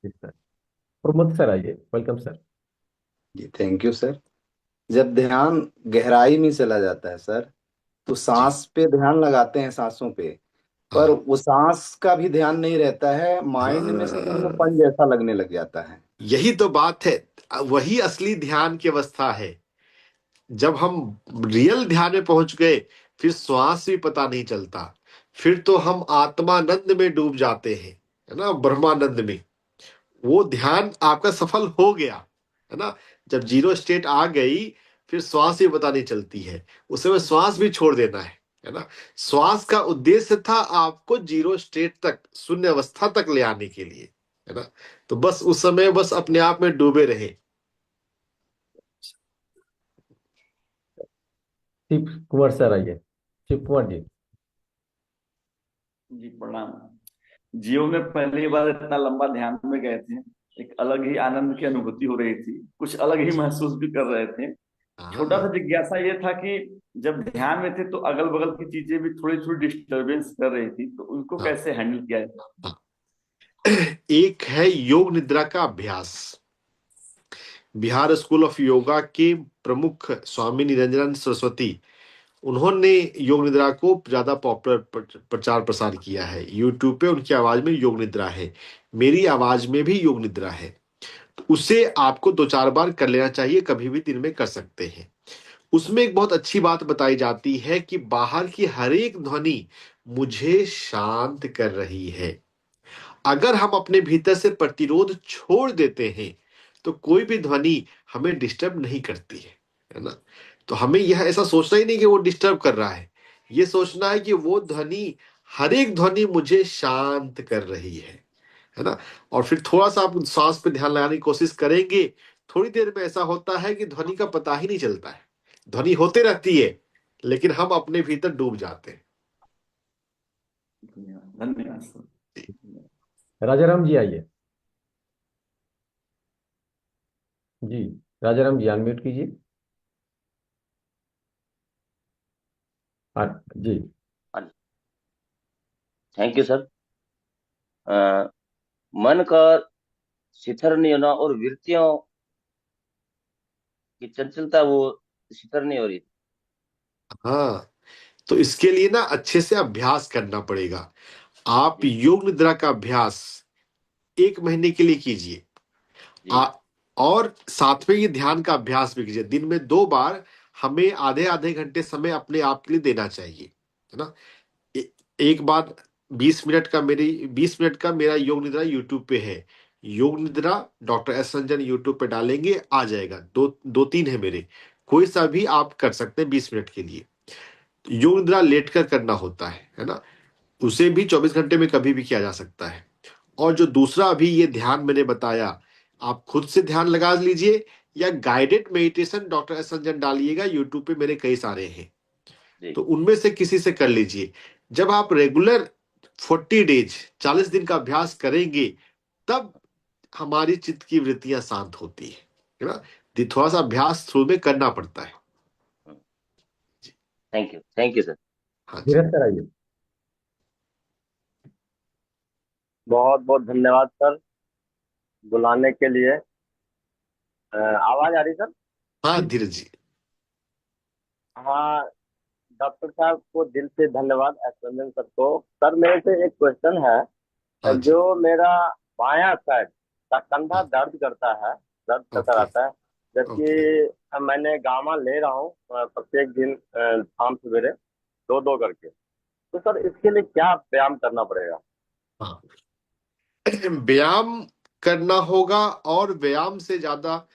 जी सर। प्रमोद सर आइए। Welcome sir. जी थैंक यू सर। जब ध्यान गहराई में चला जाता है सर, तो जी सांस पे ध्यान लगाते हैं, सांसों पे, पर हाँ वो सांस का भी ध्यान नहीं रहता है, माइंड में हाँ, शून्यपन जैसा लगने लग जाता है। यही तो बात है। वही असली ध्यान की अवस्था है। जब हम रियल ध्यान में पहुंच गए, फिर श्वास भी पता नहीं चलता, फिर तो हम आत्मानंद में डूब जाते हैं, है ना, ब्रह्मानंद में। वो ध्यान आपका सफल हो गया, है ना। जब जीरो स्टेट आ गई, फिर श्वास भी पता नहीं चलती है, उस समय श्वास भी छोड़ देना है ना। श्वास का उद्देश्य था आपको जीरो स्टेट तक, शून्य अवस्था तक ले आने के लिए, है ना। तो बस उस समय बस अपने आप में डूबे रहे। शिव कुमार सर आइए। शिव कुमार जी। जी प्रणाम। जीवन में पहली बार इतना लंबा ध्यान में गए थे, एक अलग ही आनंद की अनुभूति हो रही थी, कुछ अलग ही महसूस भी कर रहे थे। छोटा सा हाँ जिज्ञासा ये था कि जब ध्यान में थे तो अगल बगल की चीजें भी थोड़ी थोड़ी डिस्टरबेंस कर रही थी, तो उनको हाँ कैसे हैंडल किया जाए? हाँ। एक है योग निद्रा का अभ्यास। बिहार स्कूल ऑफ योगा के प्रमुख स्वामी निरंजन सरस्वती, उन्होंने योग निद्रा को ज्यादा पॉपुलर प्रचार प्रसार किया है। यूट्यूब पे उनकी आवाज में योग निद्रा है, मेरी आवाज में भी योग निद्रा है। तो उसे आपको 2-4 बार कर लेना चाहिए, कभी भी दिन में कर सकते हैं। उसमें एक बहुत अच्छी बात बताई जाती है कि बाहर की हर एक ध्वनि मुझे शांत कर रही है। अगर हम अपने भीतर से प्रतिरोध छोड़ देते हैं तो कोई भी ध्वनि हमें डिस्टर्ब नहीं करती है ना। तो हमें यह ऐसा सोचना ही नहीं कि वो डिस्टर्ब कर रहा है, ये सोचना है कि वो ध्वनि, हर एक ध्वनि मुझे शांत कर रही है ना। और फिर थोड़ा सा आप सांस पे ध्यान लगाने की कोशिश करेंगे, थोड़ी देर में ऐसा होता है कि ध्वनि का पता ही नहीं चलता है, ध्वनि होते रहती है लेकिन हम अपने भीतर डूब जाते हैं। धन्यवाद सर। राजाराम जी आइए। जी, राजाराम जी अनम्यूट कीजिए। जी। Thank you sir. मन का शिथिल नहीं होना और वृत्तियों की चंचलता, वो शिथिल नहीं हो रही। हाँ, तो इसके लिए ना अच्छे से अभ्यास करना पड़ेगा। आप जी योग निद्रा का अभ्यास 1 महीने के लिए कीजिए। जी और साथ में ये ध्यान का अभ्यास भी कीजिए। दिन में 2 बार हमें आधे आधे घंटे समय अपने आप के लिए देना चाहिए, है ना। एक बार 20 मिनट का, मेरी 20 मिनट का मेरा योग निद्रा यूट्यूब पे है। योग निद्रा डॉक्टर एस रंजन यूट्यूब पे डालेंगे, आ जाएगा। दो तीन है मेरे, कोई सा भी आप कर सकते हैं 20 मिनट के लिए। योग निद्रा लेट कर करना होता है ना। उसे भी 24 घंटे में कभी भी किया जा सकता है। और जो दूसरा अभी ये ध्यान मैंने बताया, आप खुद से ध्यान लगा लीजिए या guided meditation doctor S Ranjan डालिएगा, यूट्यूब पे मेरे कई सारे हैं, जी तो उनमें से किसी से कर लीजिए। जब आप रेगुलर 40 डेज 40 दिन का अभ्यास करेंगे, तब हमारी चित्त की वृत्तियां शांत होती है ना। थोड़ा सा अभ्यास शुरू में करना पड़ता है। Thank you sir. हाँ जी। धीरज सर आइए। बहुत बहुत धन्यवाद सर बुलाने के लिए। आवाज आ रही सर? हाँ धीरज जी। हाँ, डॉक्टर साहब को दिल से धन्यवाद, एक्सप्लेनेशन सर को। सर मेरे से एक क्वेश्चन है। हाँ जी। जो मेरा बायां साइड का कंधा हाँ, दर्द करता है, दर्द करता ओके रहता है, ओके। जबकि मैंने गामा ले रहा हूँ प्रत्येक दिन शाम सवेरे 2-2 करके। तो सर इसके लिए क्या व्यायाम करना पड़ेगा? हाँ, व्यायाम करना होगा। और व्यायाम से ज्यादा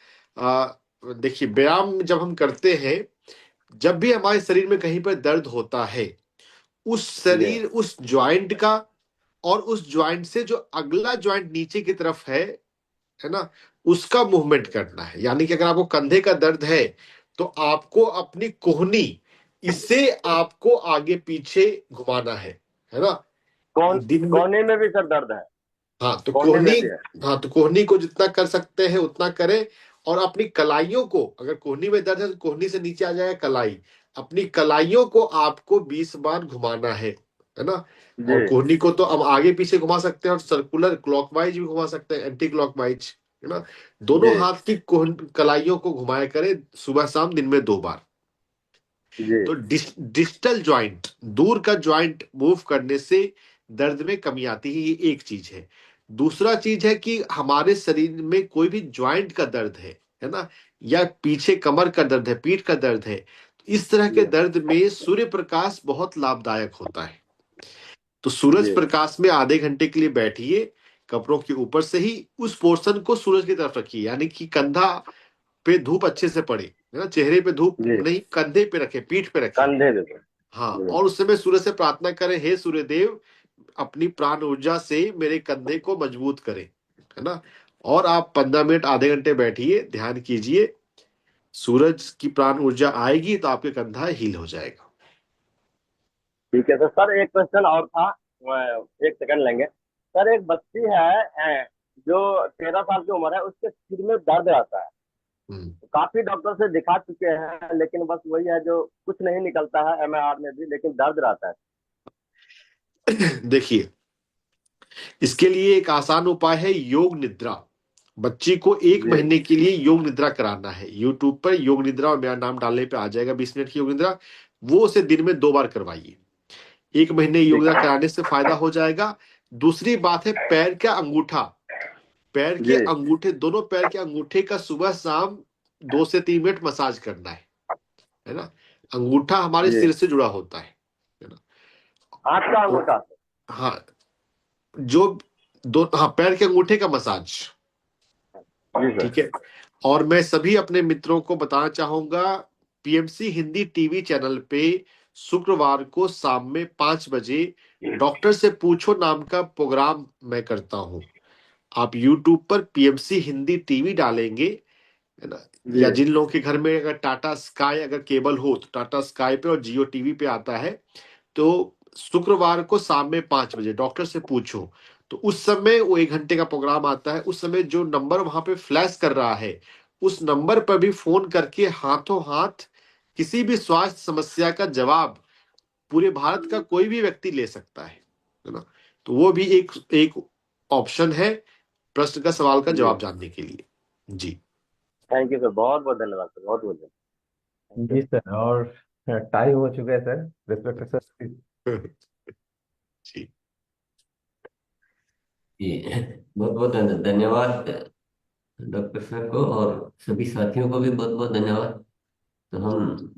देखिए, व्यायाम जब हम करते हैं, जब भी हमारे शरीर में कहीं पर दर्द होता है, उस जी शरीर, उस ज्वाइंट का, और उस ज्वाइंट से जो अगला ज्वाइंट नीचे की तरफ है ना, उसका मूवमेंट करना है। यानी कि अगर आपको कंधे का दर्द है, तो आपको अपनी कोहनी, इसे आपको आगे पीछे घुमाना है ना। कौन दिन में, कोने में भी सर दर्द है? हाँ तो कोने कोहनी, में भी है? हाँ तो कोहनी को जितना कर सकते हैं उतना करें। और अपनी कलाइयों को, अगर कोहनी में दर्द है तो कोहनी से नीचे आ जाएगा कलाई, अपनी कलाइयों को आपको 20 बार घुमाना है ना। जी और कोहनी को तो अब आगे पीछे घुमा सकते हैं, और सर्कुलर क्लॉकवाइज भी घुमा सकते हैं, एंटी क्लॉकवाइज, है ना। दोनों जी हाथ की कलाइयों को घुमाया करें सुबह शाम, दिन में 2 बार। जी तो डिस्टल ज्वाइंट, दूर का ज्वाइंट मूव करने से दर्द में कमी आती है, ये एक चीज है। दूसरा चीज है कि हमारे शरीर में कोई भी ज्वाइंट का दर्द है ना, या पीछे कमर का दर्द है, पीठ का दर्द है, तो इस तरह के जी दर्द में सूर्य प्रकाश बहुत लाभदायक होता है। तो सूरज जी प्रकाश में आधे घंटे के लिए बैठिए, कपड़ों के ऊपर से ही उस पोर्शन को सूरज की तरफ रखिए, यानी कि कंधा पे धूप अच्छे से पड़े, है ना। चेहरे पे धूप जी नहीं, कंधे पे रखे, पीठ पे रखे। कंधे पे सर। हाँ, जी और उस समय सूर्य से प्रार्थना करें, हे सूर्यदेव, अपनी प्राण ऊर्जा से मेरे कंधे को मजबूत करें, है ना। और आप 15 मिनट आधे घंटे बैठिए, ध्यान कीजिए, सूरज की प्राण ऊर्जा आएगी तो आपके कंधा हील हो जाएगा। ठीक है सर। सर एक क्वेश्चन और था, 1 सेकंड लेंगे। सर एक बच्ची है जो 13 साल की उम्र है, उसके सिर में दर्द रहता है। हम्म। तो काफी डॉक्टर से दिखा चुके हैं, लेकिन बस वही है, जो कुछ नहीं निकलता है एमआरआई में भी, लेकिन दर्द रहता है। देखिए, इसके लिए एक आसान उपाय है योग निद्रा। बच्ची को एक जी महीने के लिए योग निद्रा कराना है। यूट्यूब पर योग निद्रा और मेरा नाम डालने पे आ जाएगा 20 मिनट की योग निद्रा, वो उसे दिन में 2 बार करवाइए। 1 महीने योग ठीक निद्रा है। कराने से फायदा हो जाएगा। दूसरी बात है, पैर का अंगूठा, पैर के जी अंगूठे, दोनों पैर के अंगूठे का सुबह शाम 2 से 3 मिनट मसाज करना है ना। अंगूठा हमारे जी सिर से जुड़ा होता है ना। हाथ का और अंगूठा। हाँ, जो हाँ, पैर के अंगूठे का मसाज, जी सर। ठीक है। और मैं सभी अपने मित्रों को बताना चाहूंगा, पीएमसी हिंदी टीवी चैनल पे शुक्रवार को शाम में 5 बजे डॉक्टर से पूछो नाम का प्रोग्राम मैं करता हूं। आप यूट्यूब पर पीएमसी हिंदी टीवी डालेंगे, है ना, जी या जिन लोगों के घर में अगर टाटा स्काई अगर केबल हो तो टाटा स्काई पे और जियो टीवी पे आता है, तो शुक्रवार को शाम में 5 बजे डॉक्टर से पूछो, तो उस समय वो 1 घंटे का प्रोग्राम आता है। उस समय जो नंबर वहां पे फ्लैश कर रहा है, उस नंबर पर भी फोन करके हाथों हाथ किसी भी स्वास्थ्य समस्या का जवाब पूरे भारत का कोई भी व्यक्ति ले सकता है ना। तो वो भी एक एक ऑप्शन है प्रश्न का, सवाल का जी जवाब जानने के लिए। जी थैंक यू सर, बहुत बहुत धन्यवाद सर, बहुत बहुत धन्यवाद। Thank ji you. सर, और टाइम हो चुका है सर। Respect sir. जी जी, बहुत बहुत धन्यवाद डॉक्टर सर को, और सभी साथियों को भी बहुत बहुत धन्यवाद। तो हम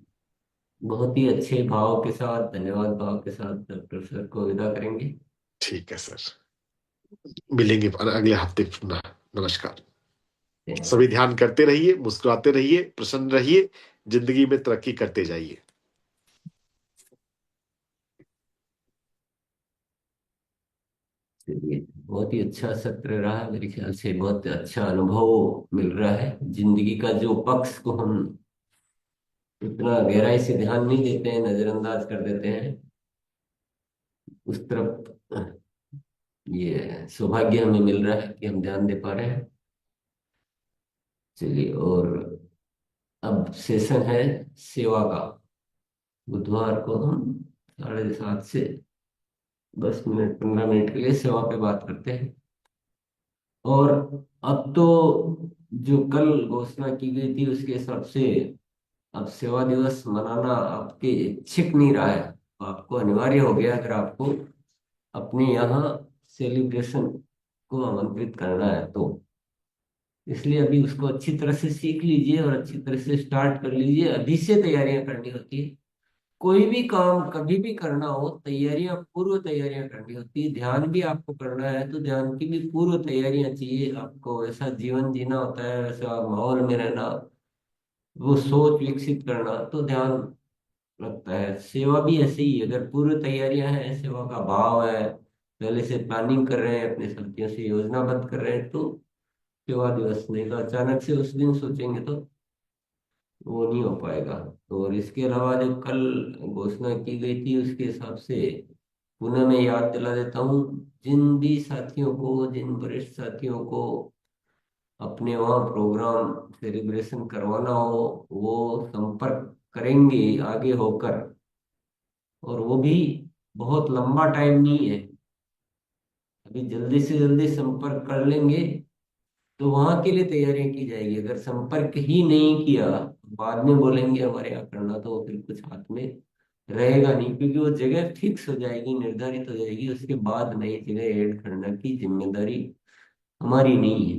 बहुत ही अच्छे भाव के साथ, धन्यवाद भाव के साथ डॉक्टर सर को विदा करेंगे। ठीक है सर, मिलेंगे अगले हफ्ते पुनः। नमस्कार। सभी ध्यान करते रहिए, मुस्कुराते रहिए, प्रसन्न रहिए, जिंदगी में तरक्की करते जाइए। चलिए, बहुत ही अच्छा सत्र रहा, मेरे ख्याल से बहुत अच्छा अनुभव मिल रहा है। जिंदगी का जो पक्ष को हम इतना गहराई से ध्यान नहीं देते हैं, नजरअंदाज कर देते हैं, उस तरफ ये सौभाग्य हमें मिल रहा है कि हम ध्यान दे पा रहे हैं। चलिए, और अब सेशन है सेवा का। बुधवार को हम 7:30 से 10 मिनट 15 मिनट के लिए सेवा पे बात करते हैं। और अब तो जो कल घोषणा की गई थी उसके हिसाब से अब सेवा दिवस मनाना आपके इच्छिक नहीं रहा है, आपको अनिवार्य हो गया अगर आपको अपने यहाँ सेलिब्रेशन को आमंत्रित करना है तो। इसलिए अभी उसको अच्छी तरह से सीख लीजिए और अच्छी तरह से स्टार्ट कर लीजिए। अभी से तैयारियां करनी होती है। कोई भी काम कभी भी करना हो, तैयारियां, पूर्व तैयारियां करनी होती है। ध्यान भी आपको करना है तो ध्यान की भी पूर्व तैयारियां चाहिए। आपको वैसा जीवन जीना होता है, वैसा माहौल में रहना, वो सोच विकसित करना, तो ध्यान लगता है। सेवा भी ऐसे ही, अगर पूर्व तैयारियां हैं, सेवा का भाव है, पहले से प्लानिंग कर रहे हैं, अपने साथियों से योजनाबद्ध कर रहे हैं, तो सेवा दिवस नहीं तो अचानक से उस दिन सोचेंगे तो वो नहीं हो पाएगा। और इसके अलावा जो कल घोषणा की गई थी उसके हिसाब से पुनः मैं याद दिला देता हूँ, जिन भी साथियों को, जिन वरिष्ठ साथियों को अपने वहाँ प्रोग्राम सेलिब्रेशन करवाना हो, वो संपर्क करेंगे आगे होकर। और वो भी बहुत लंबा टाइम नहीं है, अभी जल्दी से जल्दी संपर्क कर लेंगे तो वहां के लिए तैयारियां की जाएगी। अगर संपर्क ही नहीं किया, बाद में बोलेंगे हमारे यहाँ करना, तो फिर कुछ हाथ में रहेगा नहीं, क्योंकि वो जगह फिक्स हो जाएगी, निर्धारित हो जाएगी। उसके बाद नई जगह ऐड करने की जिम्मेदारी हमारी नहीं है,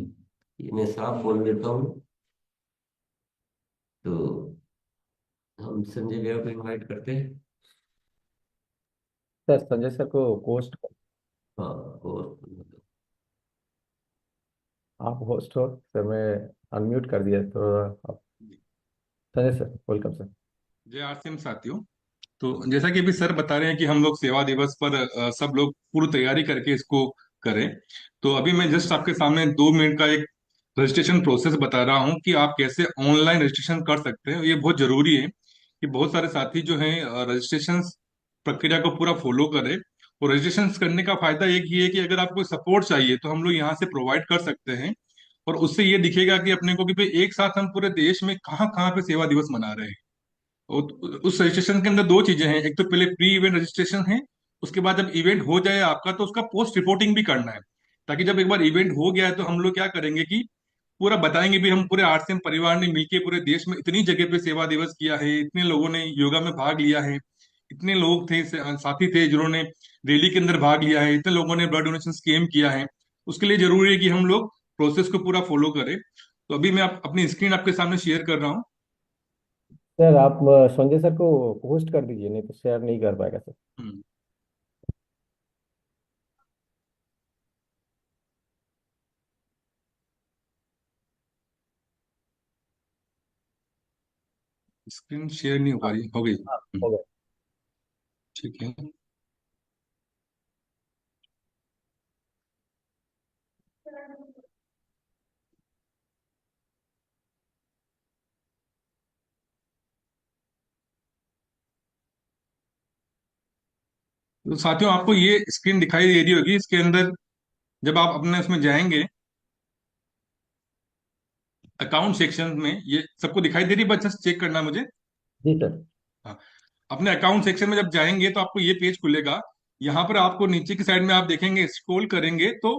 ये मैं साफ बोल देता हूँ। तो हम संजय भैया को इनवाइट करते हैं। सर संजय सर को होस्ट, हाँ, और आप होस्ट हो सर, मैं अनम्यूट कर दिया तो आप। Sanjay sir, welcome sir. जय आरसीएम साथियों। तो जैसा कि अभी सर बता रहे हैं कि हम लोग सेवा दिवस पर सब लोग पूर्व तैयारी करके इसको करें। तो अभी मैं जस्ट आपके सामने 2 मिनट का एक रजिस्ट्रेशन प्रोसेस बता रहा हूं कि आप कैसे ऑनलाइन रजिस्ट्रेशन कर सकते हैं। ये बहुत जरूरी है कि बहुत सारे साथी जो हैं रजिस्ट्रेशन प्रक्रिया को पूरा फॉलो करें। और रजिस्ट्रेशन करने का फायदा एक ही है कि अगर आपको सपोर्ट चाहिए तो हम लोग यहाँ से प्रोवाइड कर सकते हैं। और उससे ये दिखेगा कि अपने को कि भाई एक साथ हम पूरे देश में कहाँ कहाँ पे सेवा दिवस मना रहे हैं। उस रजिस्ट्रेशन के अंदर दो चीजें हैं, एक तो पहले प्री इवेंट रजिस्ट्रेशन है, उसके बाद जब इवेंट हो जाए आपका तो उसका पोस्ट रिपोर्टिंग भी करना है। ताकि जब एक बार इवेंट हो गया है तो हम लोग क्या करेंगे कि पूरा बताएंगे भी, हम पूरे आरसीएम परिवार ने मिलके पूरे देश में इतनी जगह पे सेवा दिवस किया है, इतने लोगों ने योगा में भाग लिया है, इतने लोग थे साथी थे जिन्होंने रैली के अंदर भाग लिया है, इतने लोगों ने ब्लड डोनेशन कैंप किया है। उसके लिए जरूरी है कि हम लोग प्रोसेस को पूरा फॉलो करें। तो अभी मैं अपनी स्क्रीन आपके सामने शेयर कर रहा हूँ। सर आप संजय सर को होस्ट कर दीजिए, नहीं तो शेयर नहीं कर पाएगा सर। हम्म, स्क्रीन शेयर नहीं हो पा हाँ रही, हो गई। हाँ, हो गया। ठीक है। तो साथियों, आपको ये स्क्रीन दिखाई दे रही होगी, इसके अंदर जब आप अपने उसमें जाएंगे अकाउंट सेक्शन में, ये सबको दिखाई दे रही है, बस जस्ट चेक करना है मुझे। जी सर। हाँ, अपने अकाउंट सेक्शन में जब जाएंगे तो आपको ये पेज खुलेगा। यहाँ पर आपको नीचे की साइड में आप देखेंगे, स्क्रॉल करेंगे तो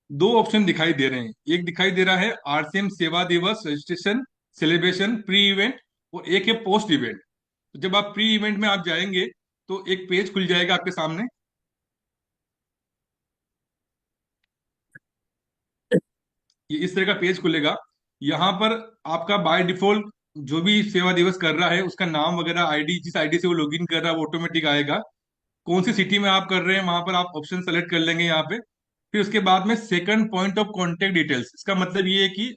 दो ऑप्शन दिखाई दे रहे हैं। एक दिखाई दे रहा है आरसीएम सेवा दिवस रजिस्ट्रेशन सेलिब्रेशन प्री इवेंट, और एक है पोस्ट इवेंट। तो जब आप प्री इवेंट में आप जाएंगे तो एक पेज खुल जाएगा आपके सामने। ये इस तरह का पेज खुलेगा। यहाँ पर आपका बाय डिफॉल्ट जो भी सेवा दिवस कर रहा है उसका नाम वगैरह, आईडी, जिस आईडी से वो लॉगिन कर रहा है वो ऑटोमेटिक आएगा। कौन सी सिटी में आप कर रहे हैं वहां पर आप ऑप्शन सेलेक्ट कर लेंगे यहाँ पे। फिर उसके बाद में second point of contact details, इसका मतलब ये है कि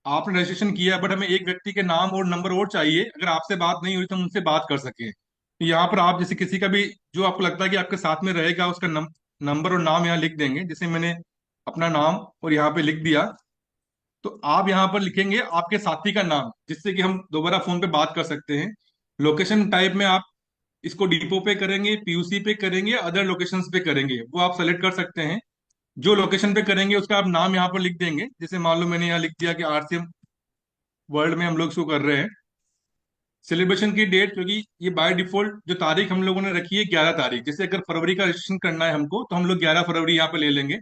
आपने रजिस्ट्रेशन किया बट हमें एक व्यक्ति के नाम और नंबर और चाहिए, अगर आपसे बात नहीं हुई तो हम उनसे बात कर सकें। तो यहाँ पर आप जैसे किसी का भी जो आपको लगता है कि आपके साथ में रहेगा उसका नंबर और नाम यहाँ लिख देंगे। जैसे मैंने अपना नाम और यहाँ पे लिख दिया, तो आप यहाँ पर लिखेंगे आपके साथी का नाम, जिससे कि हम दोबारा फोन पे बात कर सकते हैं। लोकेशन टाइप में आप इसको डिपो पे करेंगे, पीयूसी पे करेंगे, अदर लोकेशंस पे करेंगे, वो आप सेलेक्ट कर सकते हैं। जो लोकेशन पे करेंगे उसका आप नाम यहाँ पर लिख देंगे। जैसे मान लो मैंने यहाँ लिख दिया कि आरसीएम वर्ल्ड में हम लोग शो कर रहे हैं। सेलिब्रेशन की डेट, क्योंकि ये बाय डिफॉल्ट जो तारीख हम लोगों ने रखी है 11 तारीख, जैसे अगर फरवरी का रजिस्ट्रेशन करना है हमको तो हम लोग 11 फरवरी यहाँ पे ले लेंगे।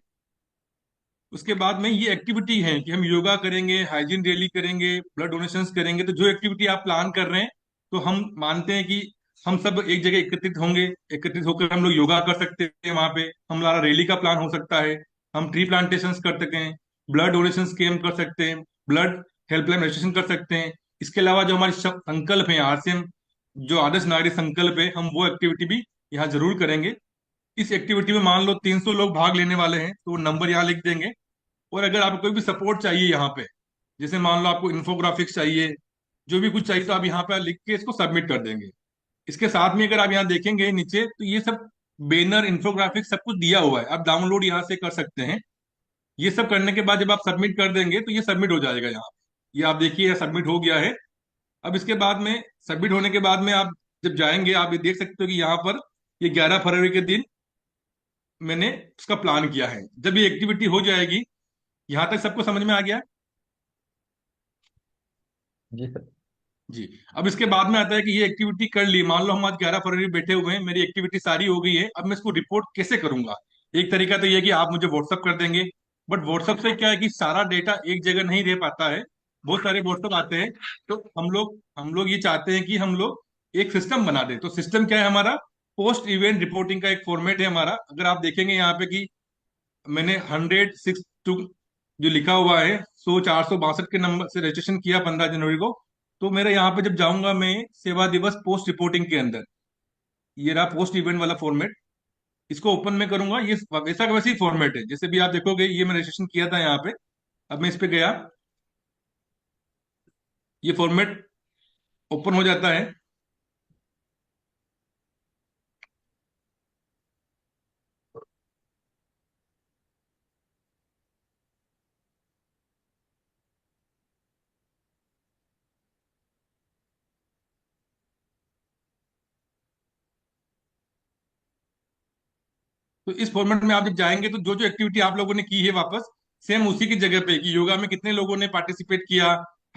उसके बाद में ये एक्टिविटी है कि हम योगा करेंगे, हाइजीन रैली करेंगे, ब्लड डोनेशंस करेंगे। तो जो एक्टिविटी आप प्लान कर रहे हैं, तो हम मानते हैं कि हम सब एक जगह एकत्रित होंगे, एकत्रित होकर हम लोग योगा कर सकते हैं। वहां पे हमारा रैली का प्लान हो सकता है, हम ट्री प्लांटेशंस कर सकते हैं, ब्लड डोनेशन कैंप कर सकते हैं, ब्लड हेल्पलाइन रजिस्ट्रेशन कर सकते हैं। इसके अलावा जो हमारे संकल्प है आरसीएम, जो आदर्श नागरिक संकल्प है, हम वो एक्टिविटी भी यहाँ जरूर करेंगे। इस एक्टिविटी में मान लो 300 लोग भाग लेने वाले हैं तो वो नंबर यहाँ लिख देंगे। और अगर आपको कोई भी सपोर्ट चाहिए यहाँ पे, जैसे मान लो आपको इन्फोग्राफिक्स चाहिए, जो भी कुछ चाहिए, तो आप यहाँ पे लिख के इसको सबमिट कर देंगे। इसके साथ में अगर आप यहाँ देखेंगे नीचे तो ये सब बैनर, इन्फोग्राफिक्स सब कुछ दिया हुआ है, आप डाउनलोड यहाँ से कर सकते हैं। ये सब करने के बाद जब आप सबमिट कर देंगे तो ये सबमिट हो जाएगा यहाँ पे। ये आप देखिए सबमिट हो गया है। अब इसके बाद में सबमिट होने के बाद में आप जब जाएंगे आप ये देख सकते हो कि यहाँ पर ये 11 फरवरी के दिन मैंने उसका प्लान किया है। जब ये एक्टिविटी हो जाएगी, यहाँ तक सबको समझ में आ गया? जी सर। जी। अब इसके बाद में आता है कि ये एक्टिविटी कर ली, मान लो हम आज 11 फरवरी बैठे हुए हैं, मेरी एक्टिविटी सारी हो गई है, अब मैं इसको रिपोर्ट कैसे करूंगा? एक तरीका तो ये है कि आप मुझे व्हाट्सअप कर देंगे, बट व्हाट्सअप से क्या है कि सारा डेटा एक जगह नहीं रह पाता है, बहुत सारे व्हाट्सअप आते हैं। तो हम लोग ये चाहते हैं कि हम लोग एक सिस्टम बना दें। तो सिस्टम क्या है हमारा? पोस्ट इवेंट रिपोर्टिंग का एक फॉर्मेट है हमारा। अगर आप देखेंगे यहाँ पे कि मैंने 106 जो लिखा हुआ है 100 462 के नंबर से रजिस्ट्रेशन किया 15 जनवरी को। तो मेरे यहाँ पे जब जाऊंगा मैं सेवा दिवस पोस्ट रिपोर्टिंग के अंदर, ये रहा पोस्ट इवेंट वाला फॉर्मेट, इसको ओपन में करूंगा, ये वैसा का वैसे ही फॉर्मेट है। जैसे भी आप देखोगे ये मैं रजिस्ट्रेशन किया था यहाँ पे, अब मैं इस पे गया, ये फॉर्मेट ओपन हो जाता है। तो इस फॉर्मेट में आप जब जाएंगे तो जो जो एक्टिविटी आप लोगों ने की है वापस सेम उसी की जगह पे, कि योगा में कितने लोगों ने पार्टिसिपेट किया,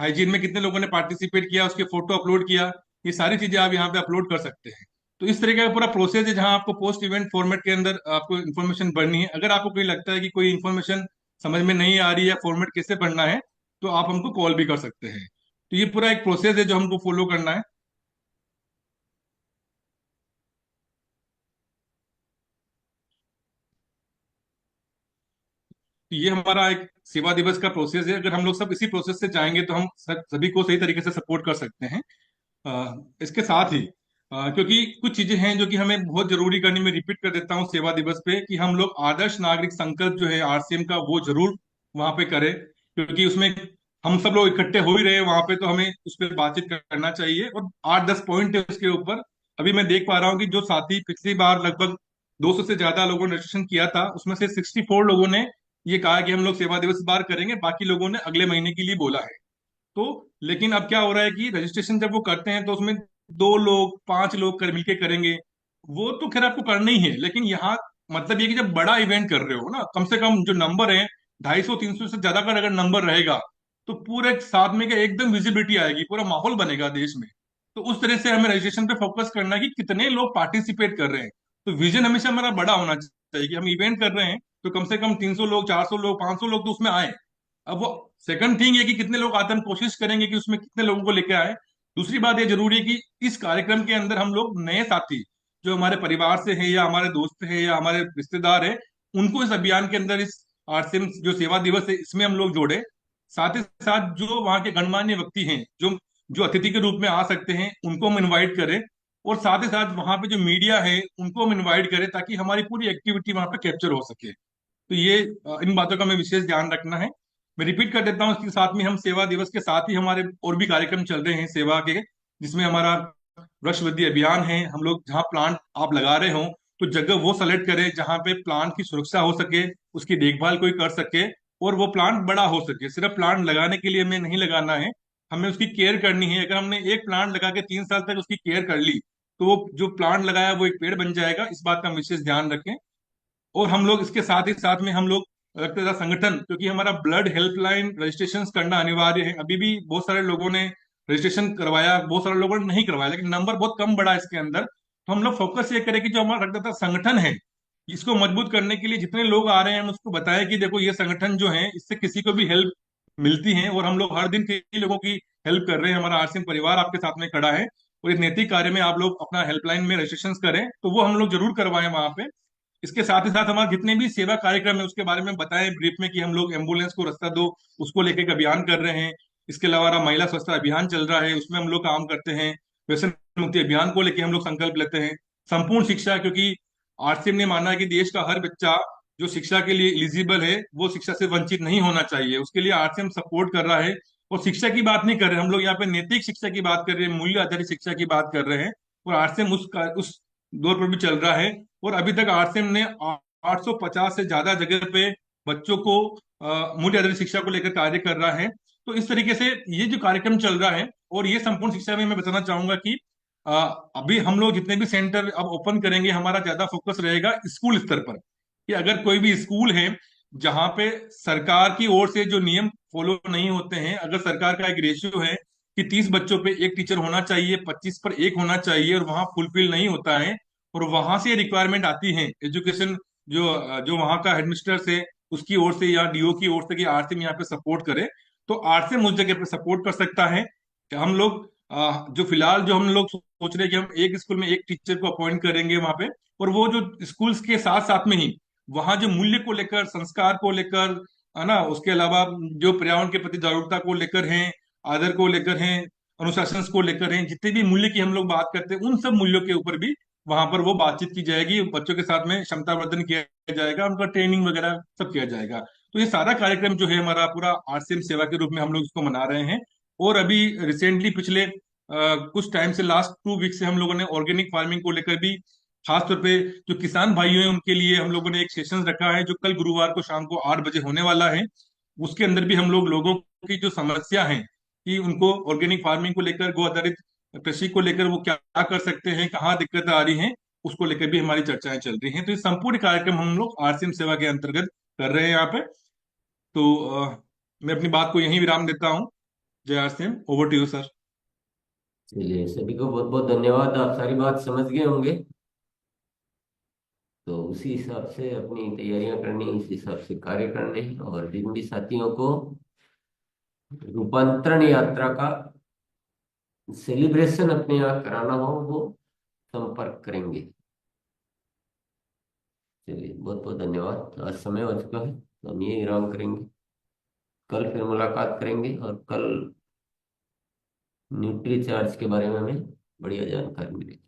हाइजीन में कितने लोगों ने पार्टिसिपेट किया, उसके फोटो अपलोड किया, ये सारी चीजें आप यहाँ पे अपलोड कर सकते हैं। तो इस तरीके का पूरा प्रोसेस है जहां आपको पोस्ट इवेंट फॉर्मेट के अंदर आपको इन्फॉर्मेशन भरनी है। अगर आपको कोई लगता है कि कोई इन्फॉर्मेशन समझ में नहीं आ रही है, फॉर्मेट कैसे भरना है, तो आप हमको कॉल भी कर सकते हैं। तो ये पूरा एक प्रोसेस है जो हमको फॉलो करना है। तो ये हमारा एक सेवा दिवस का प्रोसेस है। अगर हम लोग सब इसी प्रोसेस से जाएंगे तो हम सभी को सही तरीके से सपोर्ट कर सकते हैं। इसके साथ ही क्योंकि कुछ चीजें हैं जो कि हमें बहुत जरूरी करनी, मैं रिपीट कर देता हूँ सेवा दिवस पे, कि हम लोग आदर्श नागरिक संकल्प जो है आरसीएम का वो जरूर वहां पे करें। क्योंकि उसमें हम सब लोग इकट्ठे हो ही रहे हैं वहां पे, तो हमें उस पर बातचीत करना चाहिए। और 8-10 पॉइंट है उसके ऊपर। अभी मैं देख पा रहा हूँ कि जो साथी पिछली बार लगभग 200 से ज्यादा लोगों ने रजिस्ट्रेशन किया था, उसमें से 64 लोगों ने ये कहा कि हम लोग सेवा दिवस इस बार करेंगे, बाकी लोगों ने अगले महीने के लिए बोला है। तो लेकिन अब क्या हो रहा है कि रजिस्ट्रेशन जब वो करते हैं तो उसमें 2 लोग 5 लोग कर मिलके करेंगे, वो तो खैर आपको करना ही है। लेकिन यहाँ मतलब ये कि जब बड़ा इवेंट कर रहे हो ना, कम से कम जो नंबर है 250-300 से ज्यादा का अगर नंबर रहेगा तो पूरे साथ में क्या एकदम विजिबिलिटी आएगी, पूरा माहौल बनेगा देश में। तो उस तरह से हमें रजिस्ट्रेशन पे फोकस करना है कि कितने लोग पार्टिसिपेट कर रहे हैं। तो विजन हमेशा हमारा बड़ा होना चाहिए कि हम इवेंट कर रहे हैं तो कम से कम 300 लोग, 400 लोग, 500 लोग तो उसमें आए। अब वो सेकंड थिंग है कि कितने लोग आते हैं, हम कोशिश करेंगे कि उसमें कितने लोगों को लेकर आए। दूसरी बात ये जरूरी है कि इस कार्यक्रम के अंदर हम लोग नए साथी जो हमारे परिवार से हैं या हमारे दोस्त हैं या हमारे रिश्तेदार हैं, उनको इस अभियान के अंदर, इस आरसीएम जो सेवा दिवस है इसमें हम लोग जोड़े। साथ ही साथ जो वहाँ के गणमान्य व्यक्ति हैं जो जो अतिथि के रूप में आ सकते हैं, उनको हम इनवाइट करें। और साथ ही साथ वहाँ पे जो मीडिया है उनको हम इनवाइट करें, ताकि हमारी पूरी एक्टिविटी वहाँ पे कैप्चर हो सके। तो ये इन बातों का हमें विशेष ध्यान रखना है। मैं रिपीट कर देता हूँ, इसके साथ में हम सेवा दिवस के साथ ही हमारे और भी कार्यक्रम चल रहे हैं सेवा के, जिसमें हमारा वृक्ष वृद्धि अभियान है। हम लोग जहाँ प्लांट आप लगा रहे हो तो जगह वो सेलेक्ट करें जहाँ पे प्लांट की सुरक्षा हो सके, उसकी देखभाल कोई कर सके और वो प्लांट बड़ा हो सके। सिर्फ प्लांट लगाने के लिए हमें नहीं लगाना है, हमें उसकी केयर करनी है। अगर हमने एक प्लांट लगा के 3 साल तक उसकी केयर कर ली तो वो जो प्लांट लगाया वो एक पेड़ बन जाएगा। इस बात का हम विशेष ध्यान रखें। और हम लोग इसके साथ ही साथ में हम लोग रक्तदाता संगठन, क्योंकि हमारा ब्लड हेल्पलाइन रजिस्ट्रेशन करना अनिवार्य है। अभी भी बहुत सारे लोगों ने रजिस्ट्रेशन करवाया, बहुत सारे लोगों ने नहीं करवाया, लेकिन नंबर बहुत कम बढ़ा है इसके अंदर। तो हम लोग फोकस ये करें कि जो हमारा रक्तदाता संगठन है इसको मजबूत करने के लिए जितने लोग आ रहे हैं हम उसको बताएं कि देखो ये संगठन जो है इससे किसी को भी हेल्प मिलती है और हम लोग हर दिन कई लोगों की हेल्प कर रहे हैं। हमारा आरसीएम परिवार आपके साथ में खड़ा है और इस नैतिक कार्य में आप लोग अपना हेल्पलाइन में रजिस्ट्रेशन करें, तो वो हम लोग जरूर करवाएं वहां पे। इसके साथ ही साथ हमारे जितने भी सेवा कार्यक्रम है उसके बारे में बताएं ब्रीफ में, कि हम लोग एम्बुलेंस को रास्ता दो उसको लेकर एक अभियान कर रहे हैं। इसके अलावा महिला स्वच्छता अभियान चल रहा है, उसमें हम लोग काम करते हैं। व्यसन मुक्ति अभियान को लेकर हम लोग संकल्प लेते हैं। संपूर्ण शिक्षा, क्योंकि आरसीएम ने माना है कि देश का हर बच्चा जो शिक्षा के लिए एलिजिबल है वो शिक्षा से वंचित नहीं होना चाहिए, उसके लिए आरसीएम सपोर्ट कर रहा है। और शिक्षा की बात नहीं कर रहे हम लोग यहाँ पे, नैतिक शिक्षा की बात कर रहे हैं, मूल्य आधारित शिक्षा की बात कर रहे हैं। और आरसीएम उस दौर पर भी चल रहा है। और अभी तक आरसीएम ने 850 से ज्यादा जगह पे बच्चों को मूल्य आधारित शिक्षा को लेकर कार्य कर रहा है। तो इस तरीके से ये जो कार्यक्रम चल रहा है, और ये संपूर्ण शिक्षा में मैं बताना चाहूंगा कि अ, अभी हम लोग जितने भी सेंटर अब ओपन करेंगे हमारा ज्यादा फोकस रहेगा स्कूल स्तर पर। कि अगर कोई भी स्कूल है जहाँ पे सरकार की ओर से जो नियम फॉलो नहीं होते हैं, अगर सरकार का एक रेशियो है कि 30 बच्चों पे एक टीचर होना चाहिए, 25 पर एक होना चाहिए, और वहां फुलफिल नहीं होता है और वहां से रिक्वायरमेंट आती है एजुकेशन जो जो वहां का हेडमिस्टर से उसकी ओर से या डीओ की ओर से कि आरसीएम यहाँ पे सपोर्ट करे, तो आरसीएम उस जगह पे सपोर्ट कर सकता है। कि हम लोग जो फिलहाल जो हम लोग सोच रहे हैं कि हम एक स्कूल में एक टीचर को अपॉइंट करेंगे वहां पे, और वो जो स्कूल्स के साथ साथ में ही वहां जो मूल्य को लेकर, संस्कार को लेकर, है ना, उसके अलावा जो पर्यावरण के प्रति जागरूकता को लेकर हैं, आदर को लेकर हैं, अनुशासन को लेकर हैं, जितने भी मूल्य की हम लोग बात करते हैं उन सब मूल्यों के ऊपर भी वहां पर वो बातचीत की जाएगी। बच्चों के साथ में क्षमता वर्धन किया जाएगा, उनका ट्रेनिंग वगैरह सब किया जाएगा। तो ये सारा कार्यक्रम जो है हमारा पूरा आरसीएम सेवा के रूप में हम लोग इसको मना रहे हैं। और अभी रिसेंटली पिछले कुछ टाइम से, लास्ट 2 वीक से हम लोगों ने ऑर्गेनिक फार्मिंग को लेकर भी, खासतौर पे जो किसान भाइयों हैं उनके लिए हम लोगों ने एक सेशन रखा है जो कल गुरुवार को शाम को 8 बजे होने वाला है। उसके अंदर भी हम लोग लोगों की जो समस्या है कि उनको ऑर्गेनिक फार्मिंग को लेकर, गो आधारित कृषि को लेकर वो क्या क्या कर सकते हैं, कहाँ दिक्कतें आ रही हैं, उसको लेकर भी हमारी चर्चाएं चल रही हैं। तो ये संपूर्ण कार्यक्रम हम लोग आरसीएम सेवा के अंतर्गत कर रहे हैं यहाँ पे। तो मैं अपनी बात को यहीं विराम देता हूँ। जय RCM, over to you sir. चलिए, सभी को बहुत बहुत धन्यवाद। आप सारी बात समझ गए होंगे, तो उसी हिसाब से अपनी तैयारियां करनी, इस हिसाब से कार्य करने। और जिन भी साथियों को रूपांतरण यात्रा का सेलिब्रेशन अपने यहाँ कराना हो वो संपर्क करेंगे। चलिए, बहुत बहुत धन्यवाद। आज समय हो चुका है तो हम यही विराम करेंगे। कल फिर मुलाकात करेंगे और कल न्यूट्री चार्ज के बारे में हमें बढ़िया जानकारी मिलेगी।